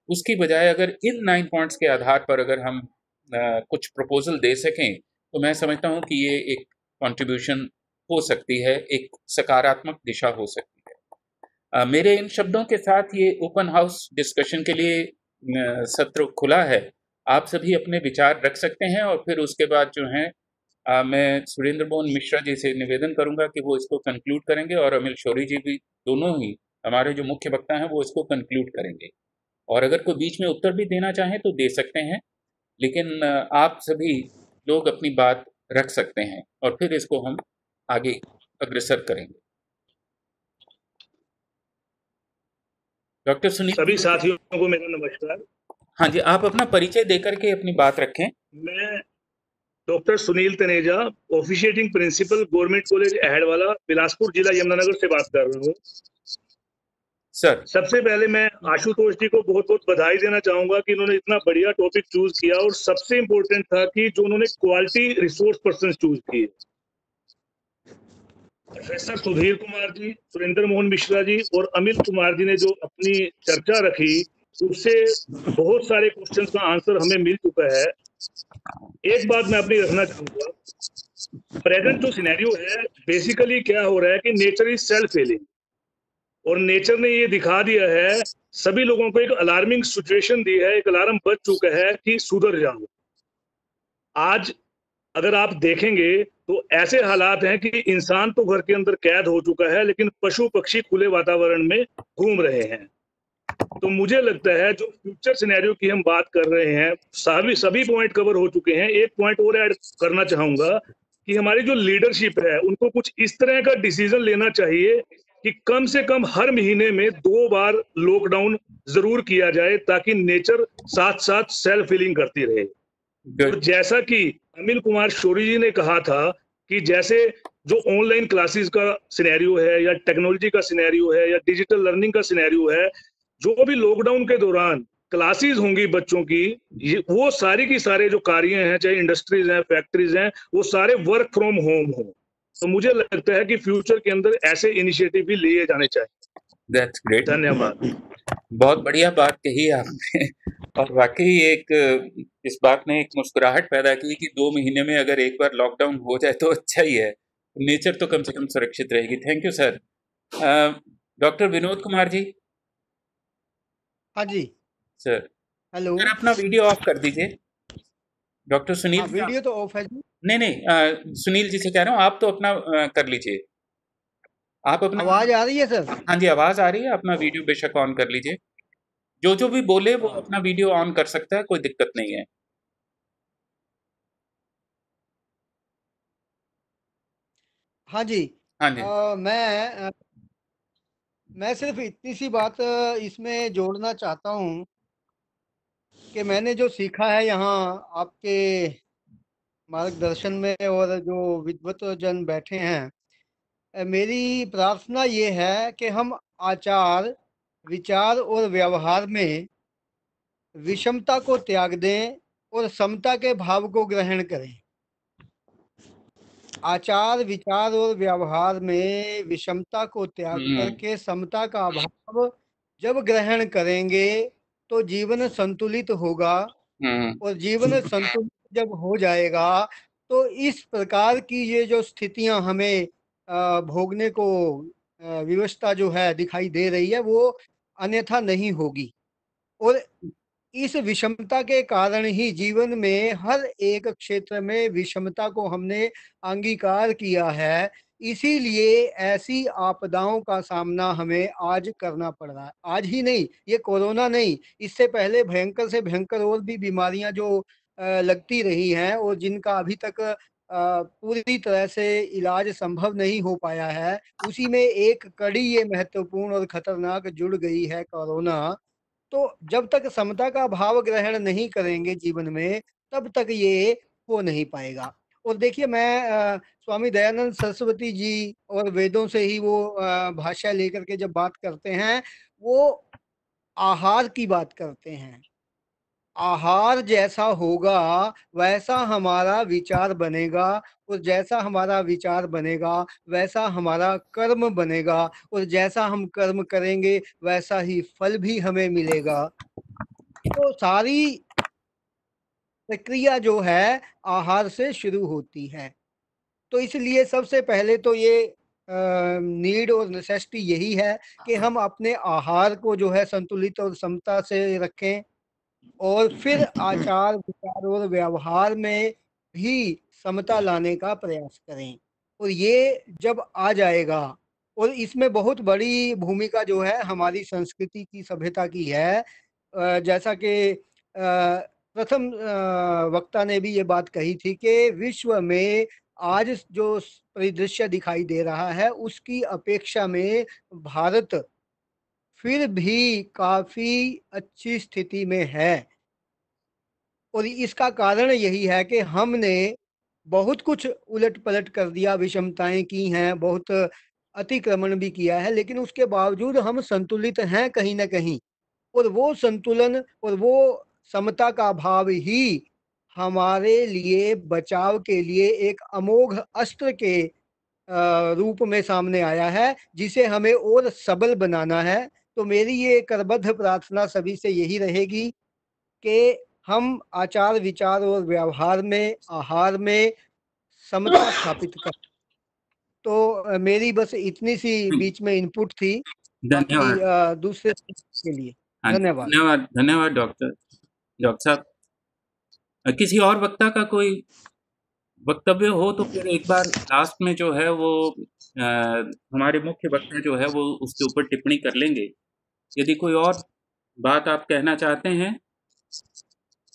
उसकी बजाय अगर इन 9 पॉइंट्स के आधार पर अगर हम कुछ प्रपोजल दे सकें, तो मैं समझता हूं कि ये एक कंट्रीब्यूशन हो सकती है, एक सकारात्मक दिशा हो सकती है। मेरे इन शब्दों के साथ ये ओपन हाउस डिस्कशन के लिए सत्र खुला है। आप सभी अपने विचार रख सकते हैं, और फिर उसके बाद जो है मैं सुरेंद्र मोहन मिश्रा जी से निवेदन करूंगा कि वो इसको कंक्लूड करेंगे, और अमिल शौरी जी भी, दोनों ही हमारे जो मुख्य वक्ता हैं, वो इसको कंक्लूड करेंगे। और अगर कोई बीच में उत्तर भी देना चाहें तो दे सकते हैं, लेकिन आप सभी लोग अपनी बात रख सकते हैं और फिर इसको हम आगे अग्रसर करेंगे। डॉक्टर सुनील। सभी साथियों को मेरा नमस्कार। हाँ जी, आप अपना परिचय देकर के अपनी बात रखें। मैं doctor Sunil Taneja, officiating principal, government college Ahadwala, Bilaspur जिला यमुनानगर से बात कर रहा हूँ। सर, सबसे पहले मैं आशुतोष जी को बहुत बहुत बधाई देना चाहूंगा कि इन्होंने इतना बढ़िया टॉपिक चूज किया, और सबसे इम्पोर्टेंट था कि जो उन्होंने क्वालिटी रिसोर्स पर्सन चूज किए। प्रोफेसर सुधीर कुमार जी, सुरेंद्र मोहन मिश्रा जी और अमिल कुमार जी ने जो अपनी चर्चा रखी, उससे बहुत सारे क्वेश्चंस का आंसर हमें मिल चुका है। एक बात मैं अपनी रखना चाहूंगा, प्रेजेंट जो सिनेरियो है बेसिकली क्या हो रहा है कि नेचर इज सेल्फ हीलिंग, और नेचर ने ये दिखा दिया है, सभी लोगों को एक अलार्मिंग सिचुएशन दी है, एक अलार्म बज चुका है कि सुधर जाओ। आज अगर आप देखेंगे तो ऐसे हालात हैं कि इंसान तो घर के अंदर कैद हो चुका है, लेकिन पशु पक्षी खुले वातावरण में घूम रहे हैं। तो मुझे लगता है जो फ्यूचर सिनेरियो की हम बात कर रहे हैं, सभी पॉइंट कवर हो चुके हैं। एक पॉइंट और ऐड करना चाहूंगा कि हमारी जो लीडरशिप है उनको कुछ इस तरह का डिसीजन लेना चाहिए कि कम से कम हर महीने में 2 बार लॉकडाउन जरूर किया जाए, ताकि नेचर साथ साथ सेल्फ हीलिंग करती रहे। और जैसा कि अमिल कुमार शौरी जी ने कहा था कि जैसे जो ऑनलाइन क्लासेस का सिनेरियो है या टेक्नोलॉजी का सिनेरियो है या डिजिटल लर्निंग का सिनेरियो है, जो भी लॉकडाउन के दौरान क्लासेस होंगी बच्चों की, वो सारी की सारे जो कार्य हैं, चाहे इंडस्ट्रीज हैं, फैक्ट्रीज हैं, वो सारे वर्क फ्रॉम होम हो। तो मुझे लगता है कि फ्यूचर के अंदर ऐसे इनिशिएटिव भी लिए जाने चाहिए। That's great. धन्यवाद। बहुत बढ़िया बात कही आपने और वाकई इस बात ने एक मुस्कुराहट पैदा की कि 2 महीने में अगर एक बार लॉकडाउन हो जाए तो अच्छा ही है, नेचर तो कम से कम सुरक्षित रहेगी। Thank you sir. Doctor Vinod Kumar ji. हाँ जी सर, हेलो। सर अपना वीडियो ऑफ कर दीजिए। डॉक्टर सुनील हाँ, वीडियो तो ऑफ है जी। नहीं, सुनील जी से कह रहा हूँ, आप तो अपना कर लीजिए। आप अपना आवाज आ रही है सर? हाँ जी, आवाज आ रही है। अपना वीडियो बेशक ऑन कर लीजिए। जो भी बोले वो अपना वीडियो ऑन कर सकता है, कोई दिक्कत नहीं है। हाँ जी। हाँ जी। मैं सिर्फ इतनी सी बात इसमें जोड़ना चाहता हूँ कि मैंने जो सीखा है यहाँ आपके मार्गदर्शन में और जो विद्वत जन बैठे हैं, मेरी प्रार्थना ये है कि हम आचार, विचार और व्यवहार में विषमता को त्याग दें और समता के भाव को ग्रहण करें। आचार, विचार और व्यवहार में विषमता को त्याग करके समता का भाव जब ग्रहण करेंगे तो जीवन संतुलित होगा और जीवन संतुलित जब हो जाएगा तो इस प्रकार की ये जो स्थितियां हमें भोगने को विवशता जो है दिखाई दे रही है वो अन्यथा नहीं होगी। और इस विषमता के कारण ही जीवन में हर एक क्षेत्र में विषमता को हमने अंगीकार किया है। इसीलिए ऐसी आपदाओं का सामना हमें आज करना पड़ रहा है। आज ही नहीं, ये कोरोना नहीं, इससे पहले भयंकर से भयंकर और भी बीमारियां जो लगती रही हैं और जिनका अभी तक पूरी तरह से इलाज संभव नहीं हो पाया है, उसी में एक कड़ी ये महत्वपूर्ण और खतरनाक जुड़ गई है कोरोना। तो जब तक समता का भाव ग्रहण नहीं करेंगे जीवन में, तब तक ये हो नहीं पाएगा। और देखिए, मैं स्वामी दयानंद सरस्वती जी और वेदों से ही वो भाषा लेकर के जब बात करते हैं, वो आहार की बात करते हैं। आहार जैसा होगा वैसा हमारा विचार बनेगा और जैसा हमारा विचार बनेगा वैसा हमारा कर्म बनेगा और जैसा हम कर्म करेंगे वैसा ही फल भी हमें मिलेगा। तो सारी प्रक्रिया जो है आहार से शुरू होती है। तो इसलिए सबसे पहले तो ये नीड और नेसेसिटी यही है कि हम अपने आहार को जो है संतुलित और समता से रखें और फिर आचार, विचार और व्यवहार में भी समता लाने का प्रयास करें। और ये जब आ जाएगा, और इसमें बहुत बड़ी भूमिका जो है हमारी संस्कृति की, सभ्यता की है। जैसा कि प्रथम वक्ता ने भी ये बात कही थी कि विश्व में आज जो परिदृश्य दिखाई दे रहा है उसकी अपेक्षा में भारत फिर भी काफी अच्छी स्थिति में है। और इसका कारण यही है कि हमने बहुत कुछ उलट पलट कर दिया, विषमताएं की हैं, बहुत अतिक्रमण भी किया है, लेकिन उसके बावजूद हम संतुलित हैं कहीं ना कहीं। और वो संतुलन और वो समता का भाव ही हमारे लिए बचाव के लिए एक अमोघ अस्त्र के रूप में सामने आया है, जिसे हमें और सबल बनाना है। तो मेरी ये करबद्ध प्रार्थना सभी से यही रहेगी कि हम आचार, विचार और व्यवहार में, आहार में समता स्थापित कर। तो मेरी बस इतनी सी बीच में इनपुट थी, बाकी दूसरे के लिए धन्यवाद। धन्यवाद डॉक्टर साहब। किसी और वक्ता का कोई वक्तव्य हो तो फिर एक बार लास्ट में जो है वो हमारे मुख्य वक्ता जो है वो उसके ऊपर टिप्पणी कर लेंगे। यदि कोई और बात आप कहना चाहते हैं,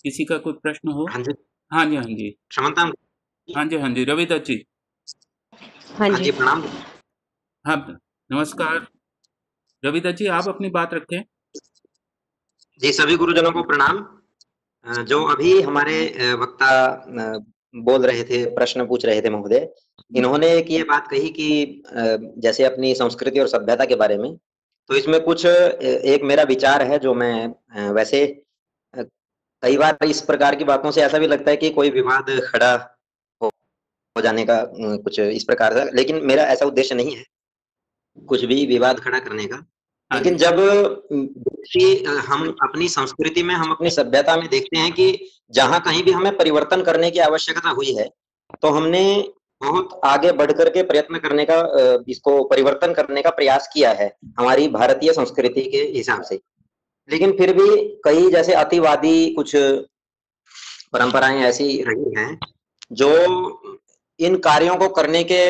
किसी का कोई प्रश्न हो। हाँ जी, हाँ जी, हाँ जी, क्षमता। हाँ जी, हाँ जी, रविदत्त जी। हाँ जी, प्रणाम। हाँ, नमस्कार रविदत्त जी, आप अपनी बात रखें। जी, सभी गुरुजनों को प्रणाम। जो अभी हमारे वक्ता बोल रहे थे, प्रश्न पूछ रहे थे महोदय, इन्होंने एक ये बात कही कि जैसे अपनी संस्कृति और सभ्यता के बारे में, तो इसमें कुछ एक मेरा विचार है जो मैं वैसे कई बार इस प्रकार की बातों से ऐसा भी लगता है कि कोई विवाद खड़ा हो जाने का कुछ इस प्रकार का, लेकिन मेरा ऐसा उद्देश्य नहीं है कुछ भी विवाद खड़ा करने का। लेकिन जब हम अपनी संस्कृति में, हम अपनी सभ्यता में देखते हैं कि जहां कहीं भी हमें परिवर्तन करने की आवश्यकता हुई है, तो हमने बहुत आगे बढ़ करके प्रयत्न करने का, इसको परिवर्तन करने का प्रयास किया है हमारी भारतीय संस्कृति के हिसाब से। लेकिन फिर भी कई जैसे अतिवादी कुछ परंपराएं ऐसी रही हैं जो इन कार्यों को करने के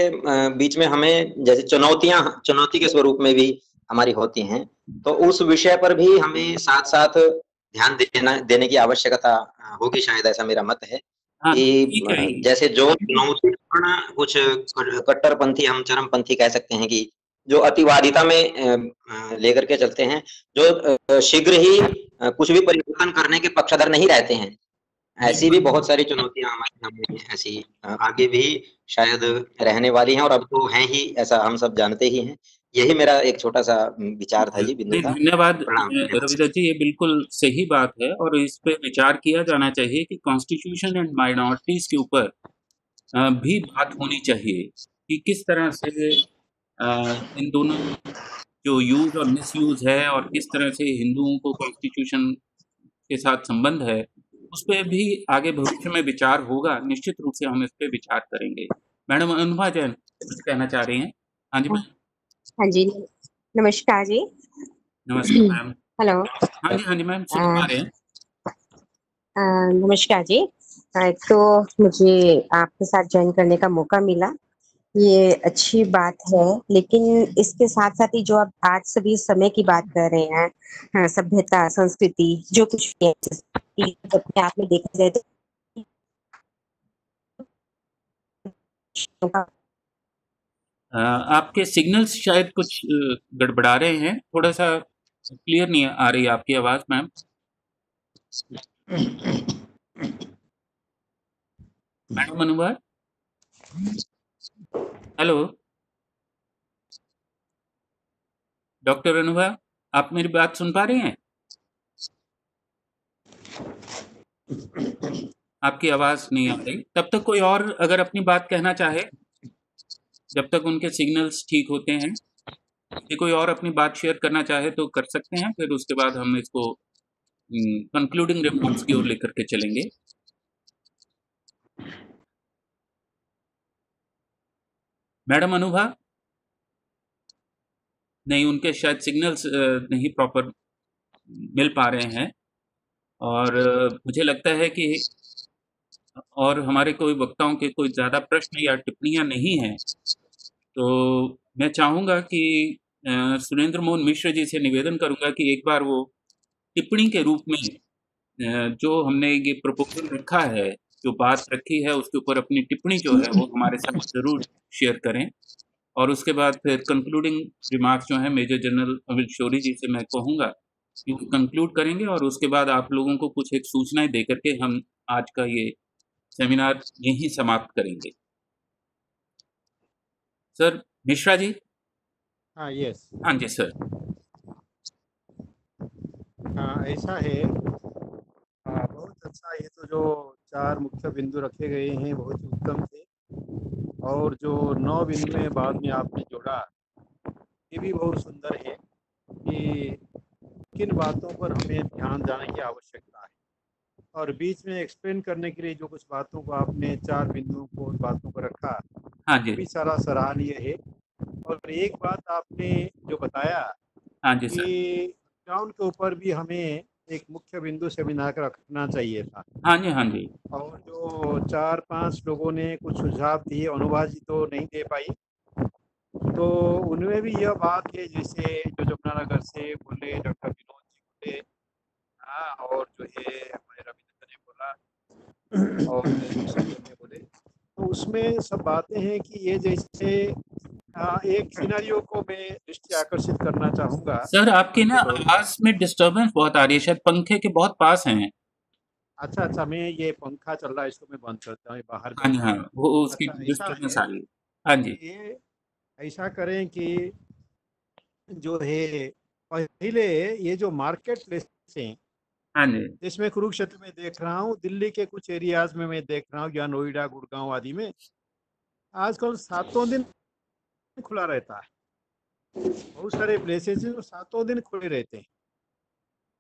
बीच में हमें जैसे चुनौती के स्वरूप में भी हमारी होती हैं, तो उस विषय पर भी हमें साथ साथ ध्यान देने की आवश्यकता होगी, शायद ऐसा मेरा मत है। कि जैसे जो चुनौतीपूर्ण कुछ कट्टरपंथी, हम चरमपंथी कह सकते हैं, कि जो अतिवादिता में लेकर के चलते हैं, जो शीघ्र ही कुछ भी परिवर्तन करने के पक्षधर नहीं रहते हैं, ऐसी भी बहुत सारी चुनौतियां हमारे सामने ऐसी आगे भी शायद रहने वाली हैं, और अब तो हैं ही, ऐसा हम सब जानते ही हैं। यही मेरा एक छोटा सा विचार था जी, बिंदु था। धन्यवाद रविदास जी, ये बिल्कुल सही बात है और इस पे विचार किया जाना चाहिए कि कॉन्स्टिट्यूशन एंड माइनॉरिटीज के ऊपर भी बात होनी चाहिए कि किस तरह से इन दोनों जो यूज और मिसयूज है और किस तरह से हिंदुओं को कॉन्स्टिट्यूशन के साथ संबंध है, उस पर भी आगे भविष्य में विचार होगा। निश्चित रूप से हम इस पे विचार करेंगे। मैडम अनुभा जैन कुछ कहना चाह रही हैं? हाँ जी मैम। हाँ जी, नमस्कार जी। नमस्कार मैम। हेलो। हाँ जी मैम, सुन पा रहे हैं। नमस्कार जी। तो मुझे आपके साथ ज्वाइन करने का मौका मिला, ये अच्छी बात है, लेकिन इसके साथ साथ ही जो आप आज सभी समय की बात कर रहे हैं, सभ्यता, संस्कृति, जो कुछ भी अपने आप में देखा जाए तो आपके सिग्नल्स शायद कुछ गड़बड़ा रहे हैं, थोड़ा सा क्लियर नहीं आ रही आपकी आवाज ma'am. Madam Anubha, hello doctor Anubha, आप मेरी बात सुन पा रही हैं? आपकी आवाज नहीं आ रही। तब तक कोई और अगर अपनी बात कहना चाहे, जब तक उनके सिग्नल्स ठीक होते हैं, यदि कोई और अपनी बात शेयर करना चाहे तो कर सकते हैं, फिर उसके बाद हम इसको कंक्लूडिंग रिमार्क्स की ओर लेकर के चलेंगे। मैडम अनुभा, नहीं, उनके शायद सिग्नल्स नहीं प्रॉपर मिल पा रहे हैं, और मुझे लगता है कि और हमारे कोई वक्ताओं के कोई ज़्यादा प्रश्न या टिप्पणियां नहीं हैं, तो मैं चाहूँगा कि सुरेंद्र मोहन मिश्र जी से निवेदन करूँगा कि एक बार वो टिप्पणी के रूप में जो हमने ये प्रपोजल रखा है, जो बात रखी है, उसके ऊपर अपनी टिप्पणी जो है वो हमारे साथ ज़रूर शेयर करें, और उसके बाद फिर कंक्लूडिंग रिमार्क्स जो है मेजर जनरल अमित शौरी जी से मैं कहूँगा कि कंक्लूड करेंगे, और उसके बाद आप लोगों को कुछ एक सूचनाएं दे करके हम आज का ये सेमिनार यहीं समाप्त करेंगे। सर मिश्रा जी। हाँ, यस। हाँ जी सर। हाँ, ऐसा है। बहुत अच्छा, ये तो जो 4 मुख्य बिंदु रखे गए हैं बहुत ही उत्तम थे, और जो 9 बिंदु में बाद में आपने जोड़ा, ये भी बहुत सुंदर है कि किन बातों पर हमें ध्यान देने की आवश्यकता है, और बीच में एक्सप्लेन करने के लिए जो कुछ बातों को आपने 4 बिंदुओं को, बातों को रखा, हाँ जी, भी सारा सराहनीय है। और एक बात आपने जो बताया, हाँ जी सर, कि लॉकडाउन के ऊपर भी हमें एक मुख्य बिंदु सेमिनार रखना चाहिए था। हाँ जी, हाँ जी। और जो 4-5 लोगों ने कुछ सुझाव दिए, अनुभा जी तो नहीं दे पाई, तो उनमें भी यह बात है, जैसे जो जमुनानगर से बोले डॉक्टर विनोद जी बोले, हाँ, और जो है हमारे रविंद्र ने बोला और ने बोले, तो उसमें सब बातें हैं कि ये जैसे एक सिनेरियो को मैं दृष्टि आकर्षित करना चाहूंगा। सर आपकी ना आवाज में डिस्टर्बेंस बहुत आ रही है, शायद पंखे के बहुत पास हैं। अच्छा, मैं ये पंखा चल रहा है, इसको मैं बंद करता हूँ, ये बाहर हाँ जी, जाता हाँ, हूँ। वो उसकी अच्छा, ऐसा डिस्टर्बेंस है आ रही है। हाँ जी, कि ये ऐसा करें कि जो है पहले ये जो मार्केट प्लेस हैं, हाँ जी, इसमें कुरुक्षेत्र में देख रहा हूँ, दिल्ली के कुछ एरियाज में मैं देख रहा हूँ, या नोएडा, गुड़गांव आदि में आजकल सातों दिन खुला रहता है। बहुत सारे प्लेसेस हैं जो सातों दिन खुले रहते हैं।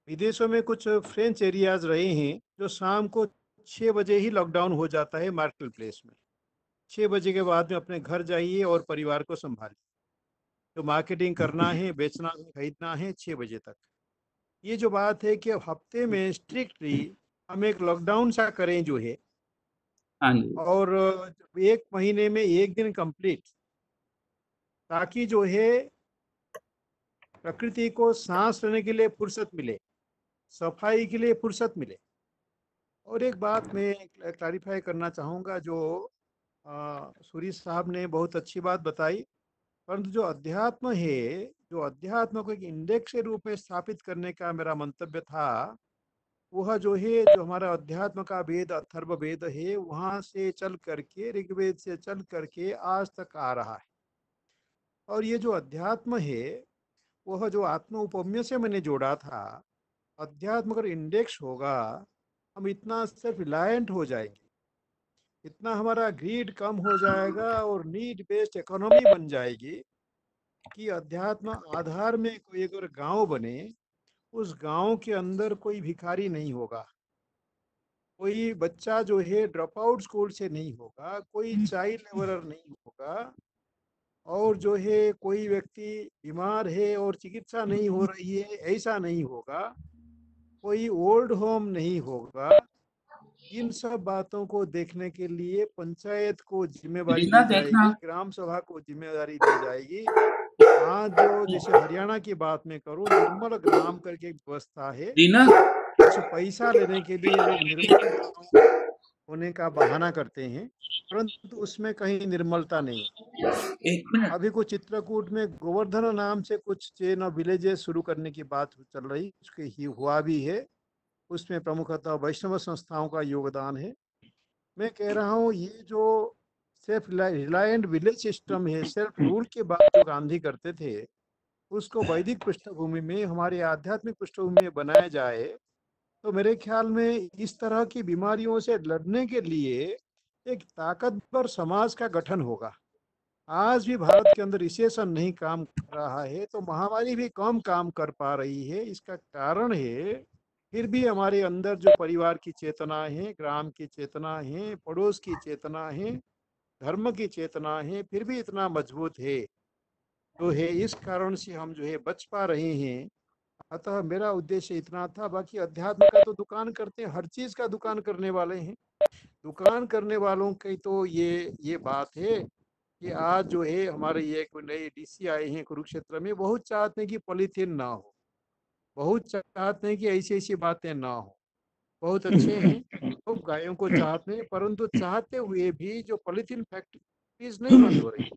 विदेशों में कुछ फ्रेंच एरियाज रहे हैं जो शाम को 6 बजे ही लॉकडाउन हो जाता है मार्केट प्लेस में। 6 बजे के बाद में अपने घर जाइए और परिवार को संभालिए। जो मार्केटिंग करना है, बेचना है, खरीदना है, 6 बजे तक। ये जो बात है कि अब हफ्ते में स्ट्रिक्टली हम एक लॉकडाउन सा करें जो है, हाँ जी, और 1 महीने में 1 दिन कंप्लीट, ताकि जो है प्रकृति को सांस लेने के लिए फुर्सत मिले, सफाई के लिए फुर्सत मिले। और एक बात मैं क्लैरिफाई करना चाहूँगा, जो सूरी साहब ने बहुत अच्छी बात बताई, परंतु जो अध्यात्म है, जो अध्यात्म को एक इंडेक्स के रूप में स्थापित करने का मेरा मंतव्य था, वह जो है, जो हमारा अध्यात्म का वेद अथर्व वेद है, वहाँ से चल करके, ऋग्वेद से चल करके आज तक आ रहा है। और ये जो अध्यात्म है, वह जो आत्म उपम्य से मैंने जोड़ा था, अध्यात्म अगर इंडेक्स होगा, हम इतना सिर्फ रिलायंट हो जाएंगे, इतना हमारा ग्रीड कम हो जाएगा और नीड बेस्ड इकोनॉमी बन जाएगी कि अध्यात्म आधार में कोई अगर गांव बने, उस गांव के अंदर कोई भिखारी नहीं होगा, कोई बच्चा जो है ड्रॉप आउट स्कूल से नहीं होगा, कोई चाइल्ड लेबरर नहीं होगा, और जो है कोई व्यक्ति बीमार है और चिकित्सा नहीं हो रही है, ऐसा नहीं होगा, कोई ओल्ड होम नहीं होगा। इन सब बातों को देखने के लिए पंचायत को जिम्मेवारी रीना दी देखना, जाएगी, ग्राम सभा को जिम्मेदारी दी जाएगी। आज जो जैसे हरियाणा की बात में करूं, निर्मल ग्राम करके एक व्यवस्था है, रीना, कुछ पैसा लेने के लिए लोग निर्मल गांव होने का बहाना करते हैं, परंतु उसमें कहीं निर्मलता नहीं है। एक मिनट। अभी कुछ चित्रकूट में गोवर्धन नाम से कुछ चेन ऑफ विलेजेस शुरू करने की बात चल रही, उसके ही हुआ भी है। उसमें प्रमुखतः वैष्णव संस्थाओं का योगदान है। मैं कह रहा हूँ, ये जो सेल्फ रिलायंट विलेज सिस्टम है, सेल्फ रूल के बाद जो गांधी करते थे, उसको वैदिक पृष्ठभूमि में, हमारे आध्यात्मिक पृष्ठभूमि में बनाया जाए, तो मेरे ख्याल में इस तरह की बीमारियों से लड़ने के लिए एक ताकतवर समाज का गठन होगा। आज भी भारत के अंदर रिसेशन नहीं काम कर रहा है, तो महामारी भी कम काम कर पा रही है। इसका कारण है, फिर भी हमारे अंदर जो परिवार की चेतना है, ग्राम की चेतना है, पड़ोस की चेतना है, धर्म की चेतना है, फिर भी इतना मजबूत है जो है। इस कारण से हम जो है बच पा रहे हैं। अतः मेरा उद्देश्य इतना था। बाकी अध्यात्म का तो दुकान करते हैं, हर चीज का दुकान करने वाले हैं। दुकान करने वालों की तो ये बात है कि आज जो है हमारे ये कोई नए डीसी आए हैं कुरुक्षेत्र में, बहुत चाहते हैं कि पॉलीथीन ना हो, बहुत चाहते हैं कि ऐसी ऐसी बातें ना हो। बहुत अच्छे हैं, तो गायों को चाहते हैं, परंतु चाहते हुए भी जो पॉलीथीन फैक्ट्रीज नहीं बंद हो रही,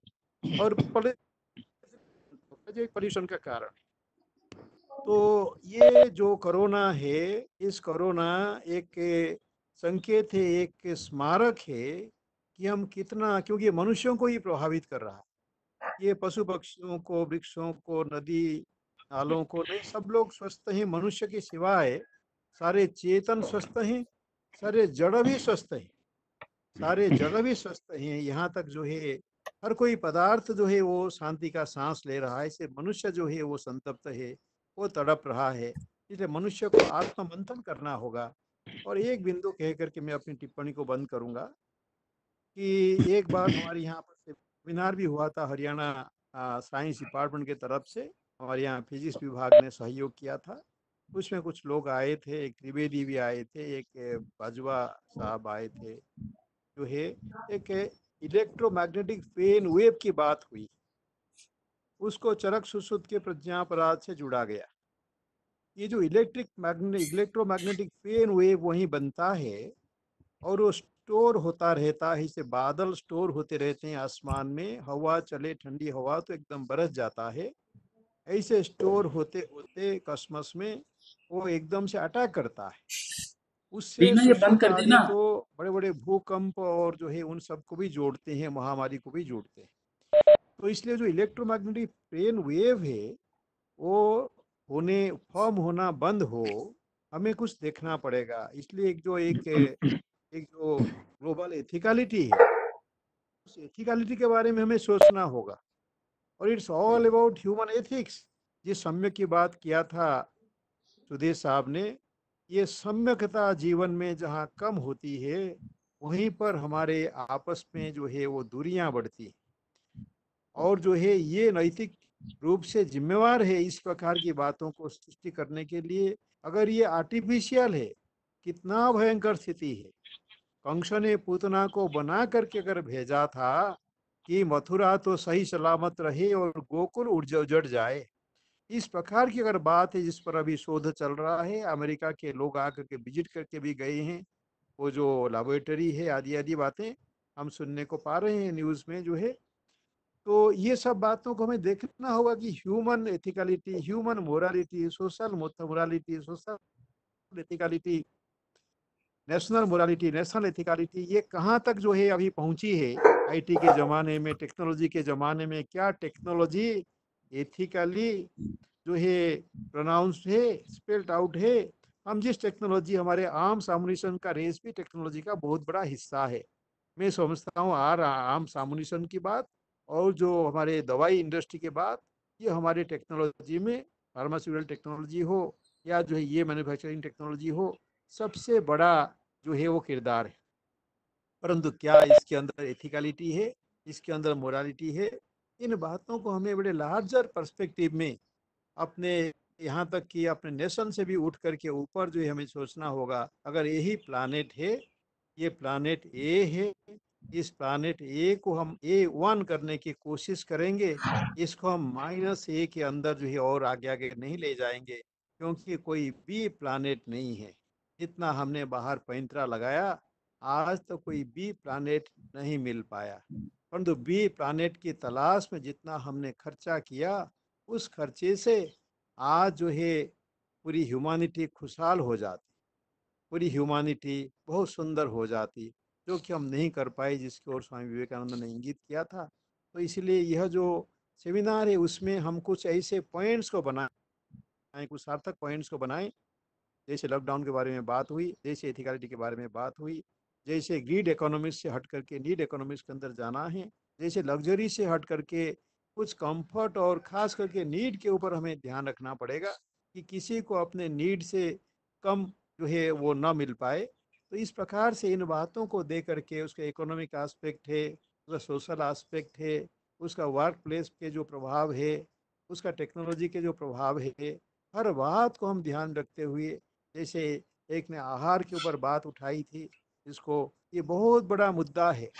और पॉल्यूशन का कारण। तो ये जो कोरोना है, इस कोरोना एक संकेत है, एक स्मारक है कि हम कितना, क्योंकि मनुष्यों को ही प्रभावित कर रहा है। ये पशु पक्षियों को, वृक्षों को, नदी नालों को नहीं, सब लोग स्वस्थ हैं मनुष्य के सिवाय। सारे चेतन स्वस्थ हैं, सारे जड़ भी स्वस्थ हैं, सारे जड़ भी स्वस्थ हैं। यहाँ तक जो है हर कोई पदार्थ जो है वो शांति का सांस ले रहा है। इसे मनुष्य जो है वो संतप्त है, वो तड़प रहा है। इसलिए मनुष्य को आत्ममंथन करना होगा। और एक बिंदु कह करके मैं अपनी टिप्पणी को बंद करूंगा कि एक बार हमारे यहाँ पर सेमिनार भी हुआ था, हरियाणा साइंस डिपार्टमेंट की तरफ से। हमारे यहाँ फिजिक्स विभाग ने सहयोग किया था। उसमें कुछ लोग आए थे, एक त्रिवेदी भी आए थे, एक बाजवा साहब आए थे। जो है एक इलेक्ट्रोमैग्नेटिक फेन वेव की बात हुई, उसको चरक सुश्रुत के प्रज्ञापराध से जुड़ा गया। ये जो इलेक्ट्रोमैग्नेटिक फेन वेव वहीं बनता है और वो स्टोर होता रहता है। इसे बादल स्टोर होते रहते हैं आसमान में, हवा चले, ठंडी हवा तो एकदम बरस जाता है। ऐसे स्टोर होते होते कॉस्मोस में वो एकदम से अटैक करता है। उससे बीना ये बंद कर सुश्रुतादि देना। तो बड़े बड़े भूकंप और जो है उन सबको भी जोड़ते हैं, महामारी को भी जोड़ते हैं। तो इसलिए जो इलेक्ट्रोमैग्नेटिक प्लेन वेव है वो होने फॉर्म होना बंद हो, हमें कुछ देखना पड़ेगा। इसलिए एक जो ग्लोबल एथिकलिटी है, उस एथिकलिटी के बारे में हमें सोचना होगा। और it's all about human ethics. जिस सम्यक की बात किया था सुदेश साहब ने, ये सम्यकता जीवन में जहाँ कम होती है वहीं पर हमारे आपस में जो है वो दूरियां बढ़ती हैं। और जो है ये नैतिक रूप से जिम्मेवार है इस प्रकार की बातों को सृष्टि करने के लिए। अगर ये आर्टिफिशियल है, कितना भयंकर स्थिति है। कंस ने पूतना को बना करके अगर भेजा था कि मथुरा तो सही सलामत रहे और गोकुल उजड़ जाए, इस प्रकार की अगर बात है जिस पर अभी शोध चल रहा है, अमेरिका के लोग आकर के विजिट करके भी गए हैं, वो जो लेबोरेटरी है आदि आदि बातें हम सुनने को पा रहे हैं न्यूज़ में जो है। तो ये सब बातों को हमें देखना होगा कि human ethicality, human morality, social morality, social ethicality, national ethicality, ये कहाँ तक जो है अभी पहुंची है। आईटी के ज़माने में, टेक्नोलॉजी के ज़माने में क्या टेक्नोलॉजी एथिकली जो है प्रोनाउंस्ड है, स्पेल्ड आउट है। हम जिस टेक्नोलॉजी, हमारे आर्म्स एमुनिशन का रेस भी टेक्नोलॉजी का बहुत बड़ा हिस्सा है। मैं समझता हूँ आर्म्स एमुनिशन की बात और जो हमारे दवाई इंडस्ट्री के बात, ये हमारे टेक्नोलॉजी में, फार्मास्यूटिकल टेक्नोलॉजी हो या जो है ये मैन्युफैक्चरिंग टेक्नोलॉजी हो, सबसे बड़ा जो है वो किरदार है। परंतु क्या इसके अंदर एथिकलिटी है, इसके अंदर मोरालिटी है? इन बातों को हमें बड़े लार्जर पर्सपेक्टिव में अपने, यहाँ तक कि अपने नेशन से भी उठ करके ऊपर जो है हमें सोचना होगा। अगर यही प्लानेट है, ये प्लानेट ए है, इस प्लानेट ए को हम A1 करने की कोशिश करेंगे, इसको हम -A के अंदर जो है और आगे आगे नहीं ले जाएंगे, क्योंकि कोई बी प्लानेट नहीं है। जितना हमने बाहर पैंतरा लगाया, आज तो कोई बी प्लानेट नहीं मिल पाया। परंतु बी प्लानेट की तलाश में जितना हमने खर्चा किया, उस खर्चे से आज जो है पूरी ह्यूमैनिटी खुशहाल हो जाती, पूरी ह्यूमैनिटी बहुत सुंदर हो जाती, जो कि हम नहीं कर पाए, जिसकी ओर स्वामी विवेकानंद ने इंगित किया था। तो इसलिए यह जो सेमिनार है उसमें हम कुछ ऐसे पॉइंट्स को बनाएं, कुछ सार्थक पॉइंट्स को बनाएं। जैसे लॉकडाउन के बारे में बात हुई, जैसे एथिकलिटी के बारे में बात हुई, जैसे ग्रीड इकोनॉमिक्स से हट करके नीड इकोनॉमिक्स के अंदर जाना है, जैसे लग्जरी से हट करके कुछ कंफर्ट और खास करके नीड के ऊपर हमें ध्यान रखना पड़ेगा कि किसी को अपने नीड से कम जो है वो ना मिल पाए। तो इस प्रकार से इन बातों को दे करके, उसका इकोनॉमिक एस्पेक्ट है, उसका सोशल एस्पेक्ट है, उसका वर्क प्लेस के जो प्रभाव है, उसका टेक्नोलॉजी के जो प्रभाव है, हर बात को हम ध्यान रखते हुए, जैसे एक ने आहार के ऊपर बात उठाई थी, इसको, ये बहुत बड़ा मुद्दा है,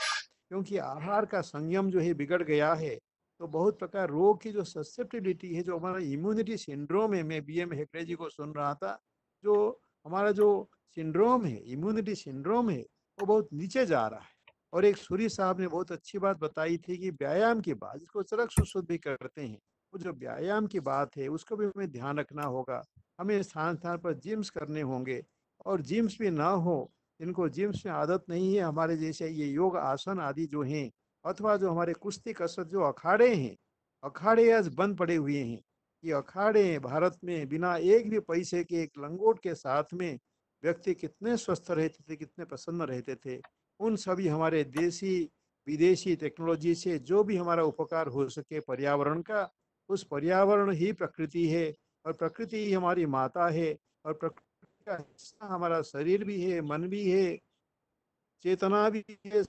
क्योंकि आहार का संयम जो है बिगड़ गया है, तो बहुत प्रकार रोग की जो ससेप्टिबिलिटी है, जो हमारा इम्यूनिटी सिंड्रोम है, मैं BM हेगड़े जी को सुन रहा था, जो हमारा जो सिंड्रोम है, इम्यूनिटी सिंड्रोम है, वो बहुत नीचे जा रहा है। और एक सूरी साहब ने बहुत अच्छी बात बताई थी कि व्यायाम की बात, जिसको चरक सुश्रुत भी करते हैं, वो जो व्यायाम की बात है उसको भी हमें ध्यान रखना होगा। हमें स्थान स्थान पर जिम्स करने होंगे, और जिम्स भी ना हो, जिनको जिम्स में आदत नहीं है, हमारे जैसे ये योग आसन आदि जो हैं, अथवा जो हमारे कुश्ती कसरत जो अखाड़े हैं, अखाड़े आज बंद पड़े हुए हैं। ये अखाड़े भारत में बिना एक भी पैसे के, एक लंगोट के साथ में व्यक्ति कितने स्वस्थ रहते थे, कितने प्रसन्न रहते थे। उन सभी हमारे देसी विदेशी टेक्नोलॉजी से जो भी हमारा उपकार हो सके पर्यावरण का, उस पर्यावरण ही प्रकृति है, और प्रकृति ही हमारी माता है, और प्रकृति का हिस्सा हमारा शरीर भी है, मन भी है, चेतना भी है।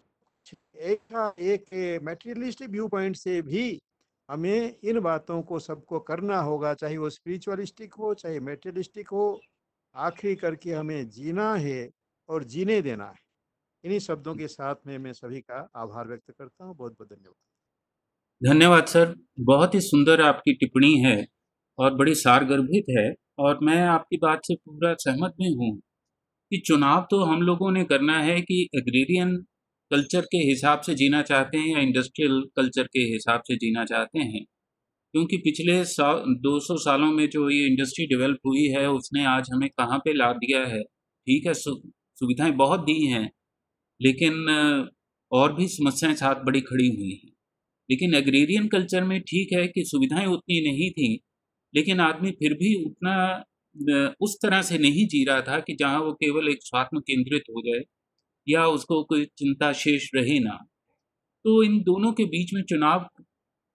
एक मेटेरियलिस्टिक व्यू पॉइंट से भी हमें इन बातों को सबको करना होगा, चाहे वो स्पिरिचुअलिस्टिक हो, चाहे मेटेरियलिस्टिक हो। आखिरी करके हमें जीना है और जीने देना है। इन्हीं शब्दों के साथ में मैं सभी का आभार व्यक्त करता हूँ। बहुत बहुत धन्यवाद। धन्यवाद सर, बहुत ही सुंदर आपकी टिप्पणी है और बड़ी सारगर्भित है, और मैं आपकी बात से पूरा सहमत भी हूँ कि चुनाव तो हम लोगों ने करना है कि एग्रेरियन कल्चर के हिसाब से जीना चाहते हैं या इंडस्ट्रियल कल्चर के हिसाब से जीना चाहते हैं। क्योंकि पिछले 200 सालों में जो ये इंडस्ट्री डेवलप हुई है, उसने आज हमें कहाँ पे ला दिया है ठीक है, सुविधाएं बहुत दी हैं, लेकिन और भी समस्याएं साथ बड़ी खड़ी हुई हैं। लेकिन एग्रेरियन कल्चर में ठीक है कि सुविधाएं उतनी नहीं थी, लेकिन आदमी फिर भी उतना उस तरह से नहीं जी रहा था कि जहाँ वो केवल एक स्वात्म केंद्रित हो जाए या उसको कोई चिंता शेष रहे ना। तो इन दोनों के बीच में चुनाव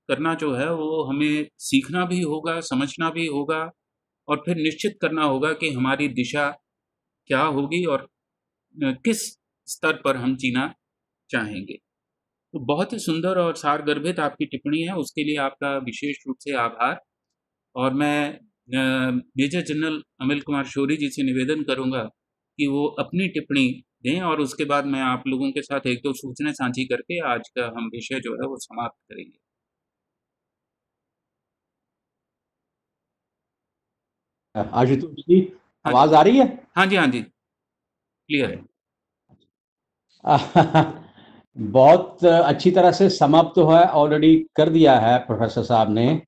करना जो है वो हमें सीखना भी होगा, समझना भी होगा और फिर निश्चित करना होगा कि हमारी दिशा क्या होगी और किस स्तर पर हम जीना चाहेंगे। तो बहुत ही सुंदर और सारगर्भित आपकी टिप्पणी है, उसके लिए आपका विशेष रूप से आभार। और मैं मेजर जनरल अमिल कुमार शौरी जी से निवेदन करूंगा कि वो अपनी टिप्पणी दें और उसके बाद मैं आप लोगों के साथ एक दो सूचनाएं साझी करके आज का हम विषय जो है वो समाप्त करेंगे। आशुतोष जी, आवाज आ रही है? हाँ जी, हाँ जी, क्लियर है। बहुत अच्छी तरह से समाप्त तो है, ऑलरेडी कर दिया है प्रोफेसर साहब ने,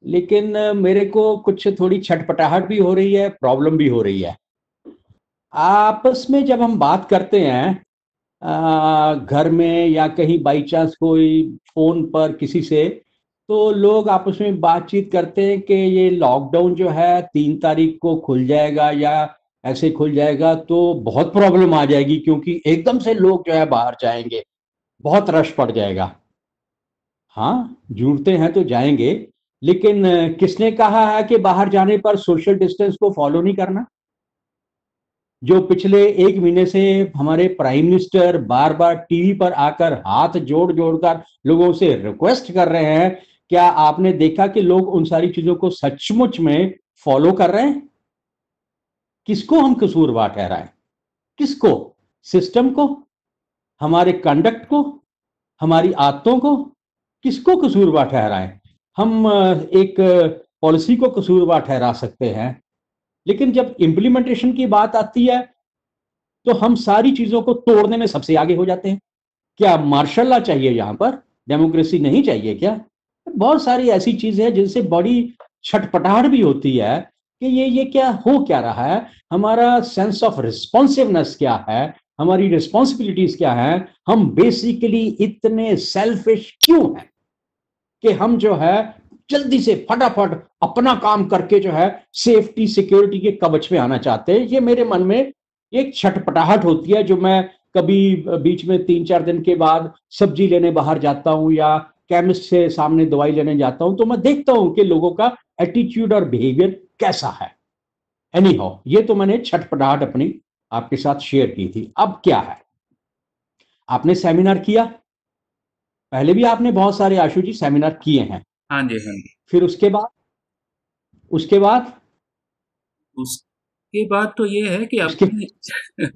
लेकिन मेरे को कुछ थोड़ी छटपटाहट भी हो रही है, प्रॉब्लम भी हो रही है। आपस में जब हम बात करते हैं घर में या कहीं बाई चांस कोई फोन पर किसी से, तो लोग आपस में बातचीत करते हैं कि ये लॉकडाउन जो है 3 तारीख को खुल जाएगा या ऐसे खुल जाएगा तो बहुत प्रॉब्लम आ जाएगी, क्योंकि एकदम से लोग जो है बाहर जाएंगे, बहुत रश पड़ जाएगा। हाँ, जुड़ते हैं तो जाएंगे, लेकिन किसने कहा है कि बाहर जाने पर सोशल डिस्टेंस को फॉलो नहीं करना? जो पिछले 1 महीने से हमारे प्राइम मिनिस्टर बार बार टीवी पर आकर हाथ जोड़ जोड़कर लोगों से रिक्वेस्ट कर रहे हैं, क्या आपने देखा कि लोग उन सारी चीजों को सचमुच में फॉलो कर रहे हैं? किसको हम कसूरवार ठहराएं? किसको? सिस्टम को, हमारे कंडक्ट को, हमारी आदतों को? किसको कसूरवार ठहराएं? हम एक पॉलिसी को कसूरवार ठहरा सकते हैं, लेकिन जब इंप्लीमेंटेशन की बात आती है तो हम सारी चीजों को तोड़ने में सबसे आगे हो जाते हैं। क्या मार्शल लॉ चाहिए यहां पर? डेमोक्रेसी नहीं चाहिए क्या? बहुत सारी ऐसी चीजें हैं जिनसे बड़ी छटपटाहट भी होती है कि ये क्या हो क्या रहा है, हमारा सेंस ऑफ रिस्पॉन्सिवनेस क्या है, हमारी रिस्पॉन्सिबिलिटीज क्या है, हम बेसिकली इतने सेल्फिश क्यों हैं कि हम जो है जल्दी से फटाफट अपना काम करके जो है सेफ्टी सिक्योरिटी के कवच में आना चाहते हैं। ये मेरे मन में एक छटपटाहट होती है, जो मैं कभी बीच में 3-4 दिन के बाद सब्जी लेने बाहर जाता हूं या केमिस्ट से सामने दवाई लेने जाता हूं, तो मैं देखता हूं कि लोगों का एटीट्यूड और बिहेवियर कैसा है। एनी हाउ, ये तो मैंने छटपटाहट अपनी आपके साथ शेयर की थी। अब क्या है, आपने सेमिनार किया, पहले भी आपने बहुत सारे आशु जी सेमिनार किए हैं। हाँ जी, हाँ जी। फिर उसके बाद तो ये है कि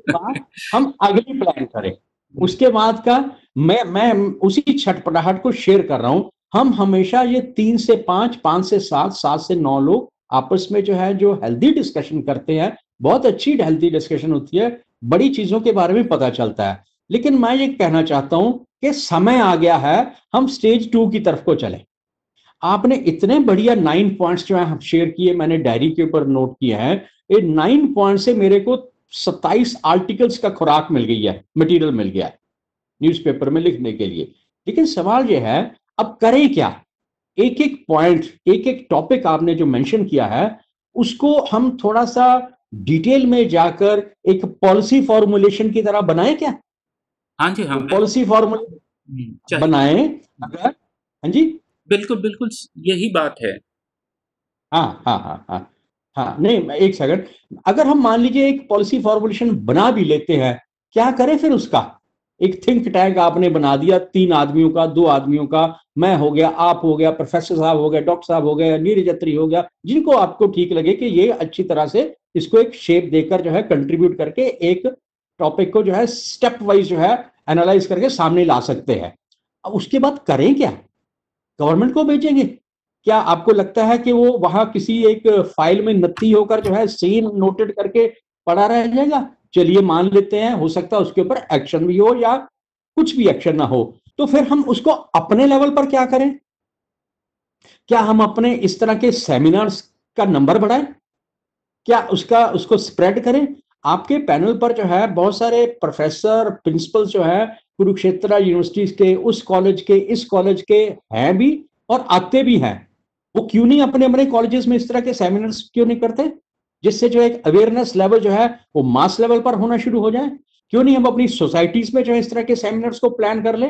बाद हम अगली प्लान करें। उसके बाद का मैं उसी छटपटाहट को शेयर कर रहा हूं। हम हमेशा ये 3 से 5, 5 से 7, 7 से 9 लोग आपस में जो है जो हेल्दी डिस्कशन करते हैं, बहुत अच्छी हेल्दी डिस्कशन होती है, बड़ी चीजों के बारे में पता चलता है। लेकिन मैं ये कहना चाहता हूं कि समय आ गया है हम स्टेज 2 की तरफ को चलें। आपने इतने बढ़िया 9 पॉइंट्स जो है शेयर किए, मैंने डायरी के ऊपर नोट किए हैं। ये 9 पॉइंट से मेरे को 27 आर्टिकल्स का खुराक मिल गई है, मटेरियल मिल गया है न्यूज़पेपर में लिखने के लिए। लेकिन सवाल ये है, अब करें क्या? एक एक पॉइंट, एक एक टॉपिक आपने जो मेंशन किया है, उसको हम थोड़ा सा डिटेल में जाकर एक पॉलिसी फॉर्मुलेशन की तरह बनाएं क्या? हाँ जी, हाँ, पॉलिसी फॉर्मुलेशन बनाएं अगर। हाँ जी, बिल्कुल बिल्कुल यही बात है। हाँ, नहीं एक सेकंड, अगर हम मान लीजिए एक पॉलिसी फॉर्मुलेशन बना भी लेते हैं, क्या करें फिर उसका? एक थिंक टैंक आपने बना दिया, 3 आदमियों का, 2 आदमियों का, मैं हो गया, आप हो गया, प्रोफेसर साहब हो गया, डॉक्टर साहब हो गया, नीरज अत्री हो गया, जिनको आपको ठीक लगे कि ये अच्छी तरह से इसको एक शेप देकर जो है कंट्रीब्यूट करके एक टॉपिक को जो है स्टेप वाइज जो है एनालाइज करके सामने ला सकते हैं। अब उसके बाद करें क्या? गवर्नमेंट को भेजेंगे? क्या आपको लगता है कि वो वहां किसी एक फाइल में नत्थी होकर जो है सीन नोटेड करके पड़ा रह जाएगा? चलिए मान लेते हैं, हो सकता है उसके ऊपर एक्शन भी हो या कुछ भी एक्शन ना हो, तो फिर हम उसको अपने लेवल पर क्या करें? क्या हम अपने इस तरह के सेमिनार्स का नंबर बढ़ाएं? क्या उसको स्प्रेड करें? आपके पैनल पर जो है बहुत सारे प्रोफेसर, प्रिंसिपल जो है कुरुक्षेत्र यूनिवर्सिटी के, उस कॉलेज के, इस कॉलेज के हैं भी और आते भी हैं। वो क्यों नहीं अपने अपने कॉलेजेस में इस तरह के सेमिनार्स क्यों नहीं करते, जिससे जो एक अवेयरनेस लेवल जो है वो मास लेवल पर होना शुरू हो जाए? क्यों नहीं हम अपनी सोसाइटीज में जो है इस तरह के सेमिनार्स को प्लान कर ले?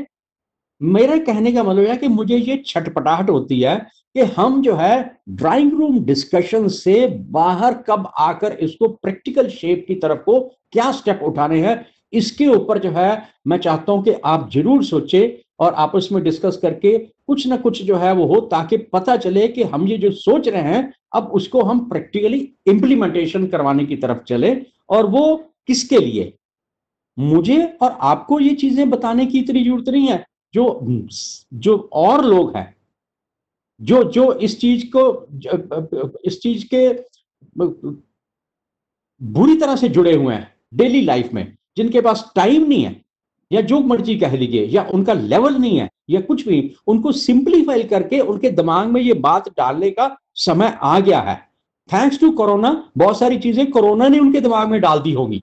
मेरा कहने का मतलब है कि मुझे ये छटपटाहट होती है कि हम जो है ड्राइंग रूम डिस्कशन से बाहर कब आकर इसको प्रैक्टिकल शेप की तरफ को क्या स्टेप उठाने हैं, इसके ऊपर जो है मैं चाहता हूं कि आप जरूर सोचे और आपस में डिस्कस करके कुछ ना कुछ जो है वो हो, ताकि पता चले कि हम ये जो सोच रहे हैं अब उसको हम प्रैक्टिकली इंप्लीमेंटेशन करवाने की तरफ चले। और वो किसके लिए? मुझे और आपको ये चीजें बताने की इतनी जरूरत नहीं है। जो जो और लोग हैं जो जो इस चीज के बुरी तरह से जुड़े हुए हैं डेली लाइफ में, जिनके पास टाइम नहीं है या जो मर्जी कह लीजिए, या उनका लेवल नहीं है या कुछ भी, उनको सिंप्लीफाई करके उनके दिमाग में ये बात डालने का समय आ गया है। थैंक्स टू कोरोना बहुत सारी चीजें कोरोना ने उनके दिमाग में डाल दी होगी,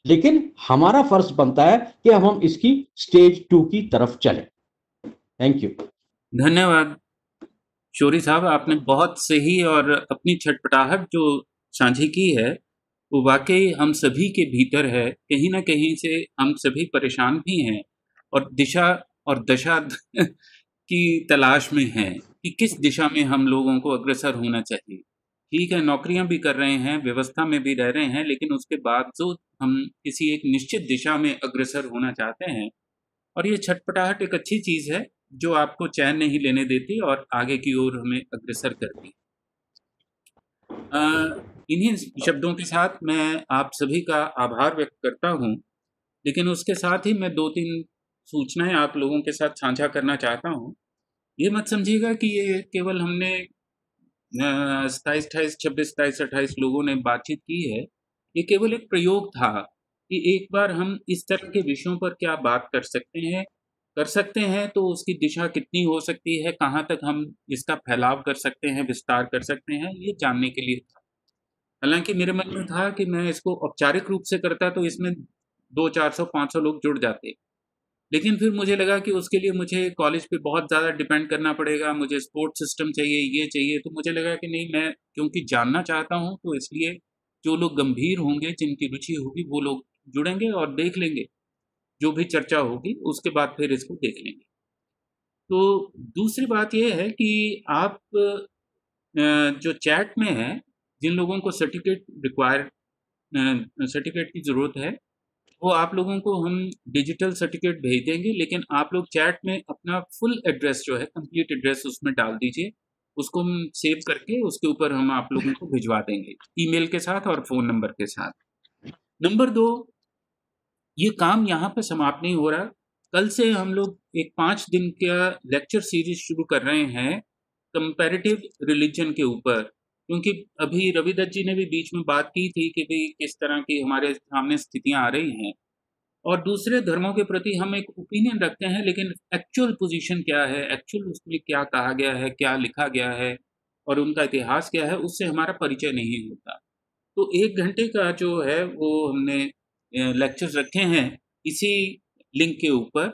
लेकिन हमारा फर्ज बनता है कि अब हम इसकी स्टेज 2 की तरफ चलें। Thank you. धन्यवाद शौरी साहब, आपने बहुत सही और अपनी छटपटाहट जो साझी की है वो वाकई हम सभी के भीतर है। कहीं ना कहीं से हम सभी परेशान भी हैं और दिशा और दशा की तलाश में हैं कि किस दिशा में हम लोगों को अग्रसर होना चाहिए। ठीक है, नौकरियां भी कर रहे हैं, व्यवस्था में भी रह रहे हैं, लेकिन उसके बावजूद हम किसी एक निश्चित दिशा में अग्रसर होना चाहते हैं। और ये छटपटाहट एक अच्छी चीज़ है जो आपको चैन नहीं लेने देती और आगे की ओर हमें अग्रसर करती। इन्हीं शब्दों के साथ मैं आप सभी का आभार व्यक्त करता हूँ, लेकिन उसके साथ ही मैं 2-3 सूचनाएं आप लोगों के साथ साझा करना चाहता हूँ। ये मत समझिएगा कि ये केवल हमने 27, 28, 26, 27, 28 लोगों ने बातचीत की है। ये केवल एक प्रयोग था कि एक बार हम इस तरह के विषयों पर क्या बात कर सकते हैं तो उसकी दिशा कितनी हो सकती है, कहाँ तक हम इसका फैलाव कर सकते हैं, विस्तार कर सकते हैं, ये जानने के लिए था। हालांकि मेरे मन में था कि मैं इसको औपचारिक रूप से करता तो इसमें 200, 400, 500 लोग जुड़ जाते, लेकिन फिर मुझे लगा कि उसके लिए मुझे कॉलेज पे बहुत ज़्यादा डिपेंड करना पड़ेगा, मुझे सपोर्ट सिस्टम चाहिए, ये चाहिए। तो मुझे लगा कि नहीं, मैं क्योंकि जानना चाहता हूँ तो इसलिए जो लोग गंभीर होंगे, जिनकी रुचि होगी, वो लोग जुड़ेंगे और देख लेंगे जो भी चर्चा होगी, उसके बाद फिर इसको देख लेंगे। तो दूसरी बात ये है कि आप जो चैट में है, जिन लोगों को सर्टिफिकेट की ज़रूरत है, वो आप लोगों को हम डिजिटल सर्टिफिकेट भेज देंगे, लेकिन आप लोग चैट में अपना फुल एड्रेस जो है, कंप्लीट एड्रेस उसमें डाल दीजिए। उसको हम सेव करके उसके ऊपर हम आप लोगों को भिजवा देंगे ईमेल के साथ और फ़ोन नंबर के साथ। नंबर 2, ये काम यहाँ पे समाप्त नहीं हो रहा। कल से हम लोग एक 5 दिन का लेक्चर सीरीज शुरू कर रहे हैं कंपैरेटिव रिलीजन के ऊपर, क्योंकि अभी रवि दत्त जी ने भी बीच में बात की थी कि भाई किस तरह की हमारे सामने स्थितियां आ रही हैं और दूसरे धर्मों के प्रति हम एक ओपिनियन रखते हैं, लेकिन एक्चुअल पोजीशन क्या है, एक्चुअल उसमें क्या कहा गया है, क्या लिखा गया है और उनका इतिहास क्या है, उससे हमारा परिचय नहीं होता। तो 1 घंटे का जो है वो हमने लेक्चर्स रखे हैं इसी लिंक के ऊपर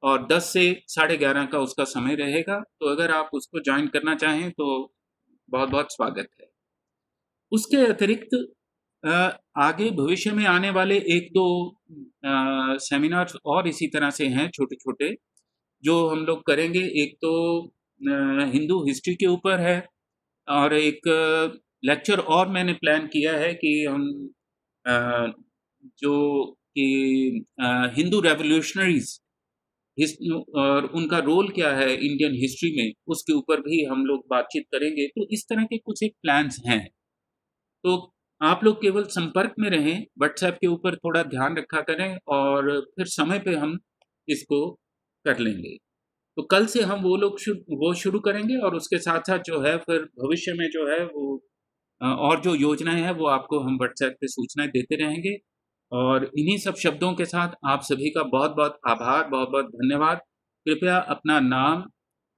और 10 से 11:30 का उसका समय रहेगा। तो अगर आप उसको ज्वाइन करना चाहें तो बहुत बहुत स्वागत है। उसके अतिरिक्त आगे भविष्य में आने वाले 1-2 सेमिनार्स और इसी तरह से हैं छोटे-छोटे, जो हम लोग करेंगे। एक तो हिंदू हिस्ट्री के ऊपर है और एक लेक्चर और मैंने प्लान किया है कि हम जो कि हिंदू रेवोल्यूशनरीज और उनका रोल क्या है इंडियन हिस्ट्री में, उसके ऊपर भी हम लोग बातचीत करेंगे। तो इस तरह के कुछ एक प्लान्स हैं। तो आप लोग केवल संपर्क में रहें, व्हाट्सएप के ऊपर थोड़ा ध्यान रखा करें और फिर समय पे हम इसको कर लेंगे। तो कल से हम वो शुरू करेंगे और उसके साथ साथ जो है फिर भविष्य में जो है वो और जो योजनाएं हैं वो आपको हम व्हाट्सएप पे सूचनाएं देते रहेंगे। और इन्हीं सब शब्दों के साथ आप सभी का बहुत बहुत आभार, बहुत बहुत धन्यवाद। कृपया अपना नाम,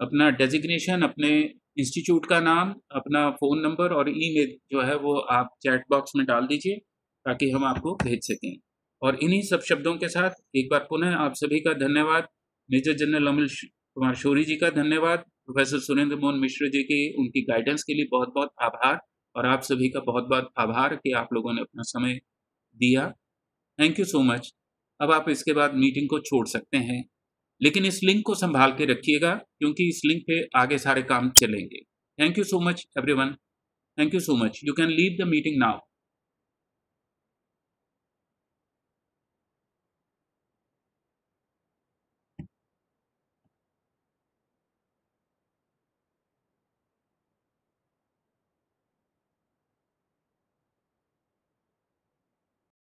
अपना डेजिग्नेशन, अपने इंस्टीट्यूट का नाम, अपना फ़ोन नंबर और ईमेल जो है वो आप चैट बॉक्स में डाल दीजिए ताकि हम आपको भेज सकें। और इन्हीं सब शब्दों के साथ एक बार पुनः आप सभी का धन्यवाद, मेजर जनरल अमिल कुमार शौरी जी का धन्यवाद, प्रोफेसर सुरेंद्र मोहन मिश्र जी की उनकी गाइडेंस के लिए बहुत बहुत आभार, और आप सभी का बहुत बहुत आभार कि आप लोगों ने अपना समय दिया। Thank you so much. अब आप इसके बाद मीटिंग को छोड़ सकते हैं, लेकिन इस लिंक को संभाल के रखिएगा क्योंकि इस लिंक पे आगे सारे काम चलेंगे। Thank you so much everyone, thank you so much. You can leave the meeting now.